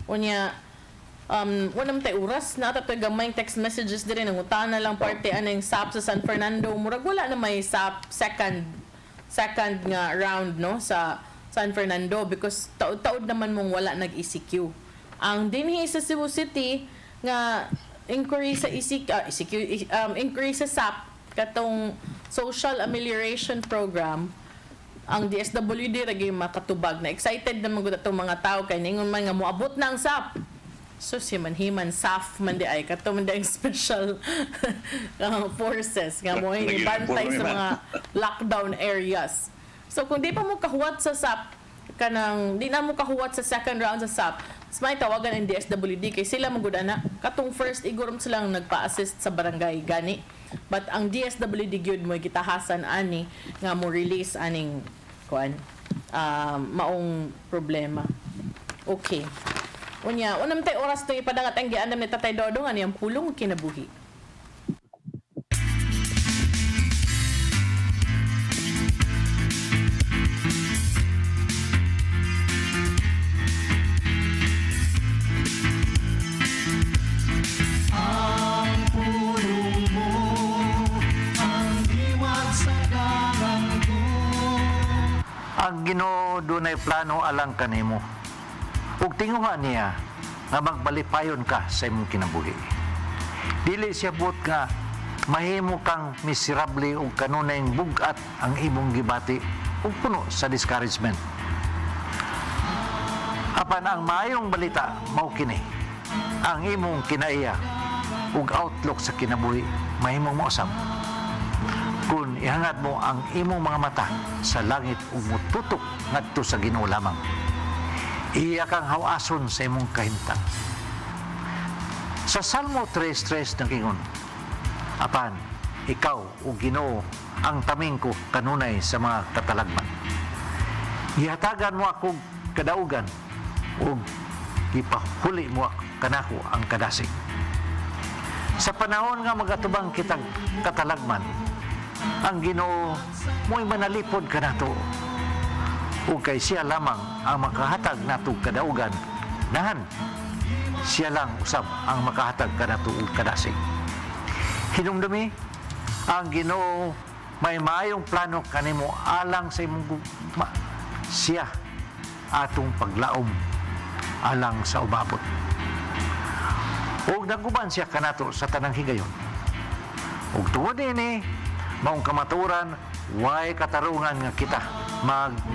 Unya wala man tay oras na ato gamay text messages diri nangutan na lang parte anang SAP sa San Fernando, murag wala na may SAP second nga round, no, sa San Fernando because taud-taud naman mong wala nag-ECQ. Ang dinhi sa Cebu City nga inquiry sa inquiry sa SAP katong Social Amelioration Program, ang DSWD ragi makatubag na excited na magud atong mga tao kay ningon man nga moabot na ang SAP. So si manhiman SAF man di ay kato man di special forces nga mo ini bantay sa mga lockdown areas. So kung di pa mo kahuwat sa SAP kanang di na mo kahuwat sa second round sa SAP, may tawagan ang DSWD kay sila magud ana katong first igurom silang nagpa-assist sa barangay gani. But ang DSWD gyud mo gitahasan ani nga mo release aning maong problema. Okay. Unya, unam tay oras to ipadangat ang giandam ni Tatay Dodong ano yung pulong kinabuhi. Ang pulong mo, ang diwag sa daranggo. Ang Ginoo dunay plano alang kanimo. Ug tinguha niya nga magbalipayon ka sa imong kinabuhi. Dili siya buot nga mahimo kang miserable ug kanunay bugat ang imong gibati ug puno sa discouragement. Apan ang maayong balita mao kini. Ang imong kinaiya ug outlook sa kinabuhi mahimong mausab. Kung ihangad mo ang imong mga mata sa langit ug mututok ngadto sa Ginoo lamang. Iya kang hawason sa imong kahimtang. Sa Salmo 3:3 nagingon, apan ikaw o Ginoo ang taming ko kanunay sa mga katalagman. Ihatagan mo ako kadaugan ug ipahuli mo kanako ang kadasig. Sa panahon nga magatubang kitang katalagman, ang Ginoo mo'y manalipod kanato. O kay siya lamang ang makahatag nato kadaugan, nahan siya lang usab ang makahatag kanato og kadasig. Hinumdumi, ang Ginoo may maayong plano kanimo alang sa imong gugma. Siya atong paglaom alang sa ubabot. Og naguban siya kanato sa tanang higayon. Ug tungod ini, maong kamaturan, way katarungan nga kita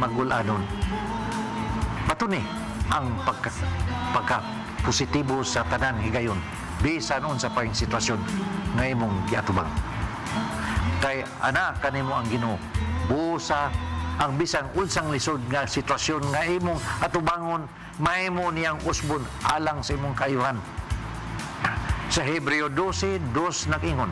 magulanon. Patuni ang pagka-positibo sa tanan higayon bisan unsa pa yung sitwasyon nga imong giatubang. Kay ana kanimo ang Ginoo, busa ang bisan unsang lisod nga sitwasyon nga imong atubangon, mahimo niyang usbon alang sa imong kayuhan. Sa Hebreo 12:2 nag-ingon,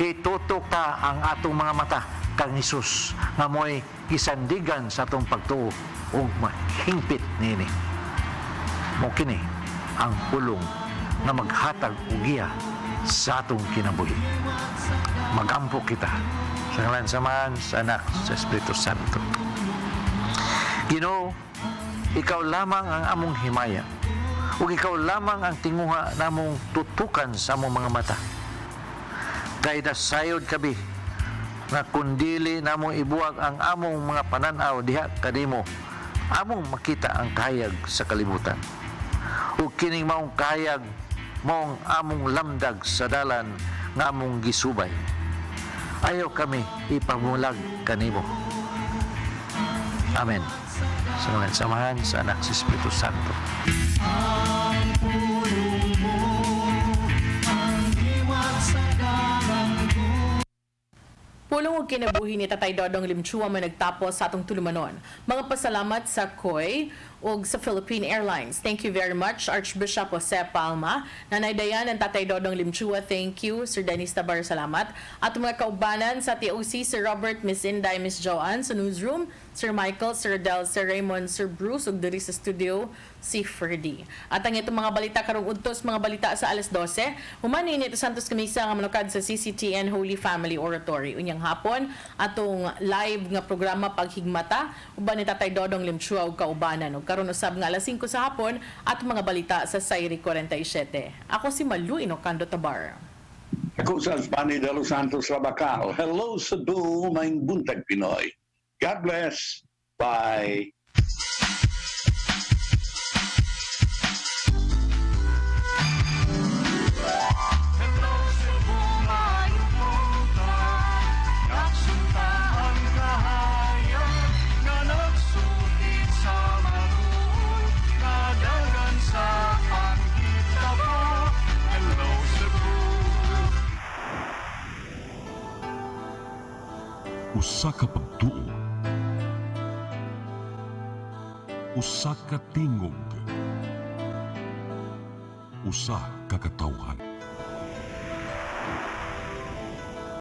itutok ta ang atong mga mata kang Hesus nga mo'y gisandigan sa atong pagtuo ug mahingpit niini. Mo kini ang pulong nga maghatag og giya sa atong kinabuhi. Magampo kita sa ngalan sa Man, sa Anak, sa Espiritu Santo. Ginoo, ikaw lamang ang among himaya ug ikaw lamang ang tinguha namong tutukan sa among mga mata. Kay nasayod kabi nga kundili namong ibuwag ang among mga pananaw diha kanimo, among makita ang kahayag sa kalibutan. Ug kining maong kahayag maong among lamdag sa dalan nga among gisubay. Ayaw kami ipamulag kanimo. Amen. Sa ngalan sa Amahan, sa Anak, sa Espiritu Santo. Ang pulong mo, ang diwag sa daranggo. Pulong og kinabuhi ni Tatay Dodong Limchua may nagtapos sa atong tulumanon. Mga pasalamat sa COI ug sa Philippine Airlines. Thank you very much, Archbishop Jose Palma. Nanay Dayan and Tatay Dodong Limchua, thank you. Sir Dennis Tabar, salamat. At mga kaubanan sa TOC, Sir Robert, Miss Inday, Miss Joanne sa newsroom, Sir Michael, Sir Del, Sir Raymond, Sir Bruce, ug diri sa studio, si Ferdy. At ang itong mga balita karong udtos, mga balita sa alas 12, humani ni Santos Camisa nga manukad sa CCTN Holy Family Oratory. Unyang hapon, atong live nga programa Paghigmata, uban ni Tatay Dodong Limchua ug kaubanan. Ug karon usab nga alas 5 sa hapon, at mga balita sa Sayri 47. Ako si Malu Inocando Tabar. Ako sa Spani de Los Santos Rabacao. Hello Cebu, maing buntag Pinoy. God bless. Bye. Usa ka pagtuo, usa ka tingog, usa ka katawhan.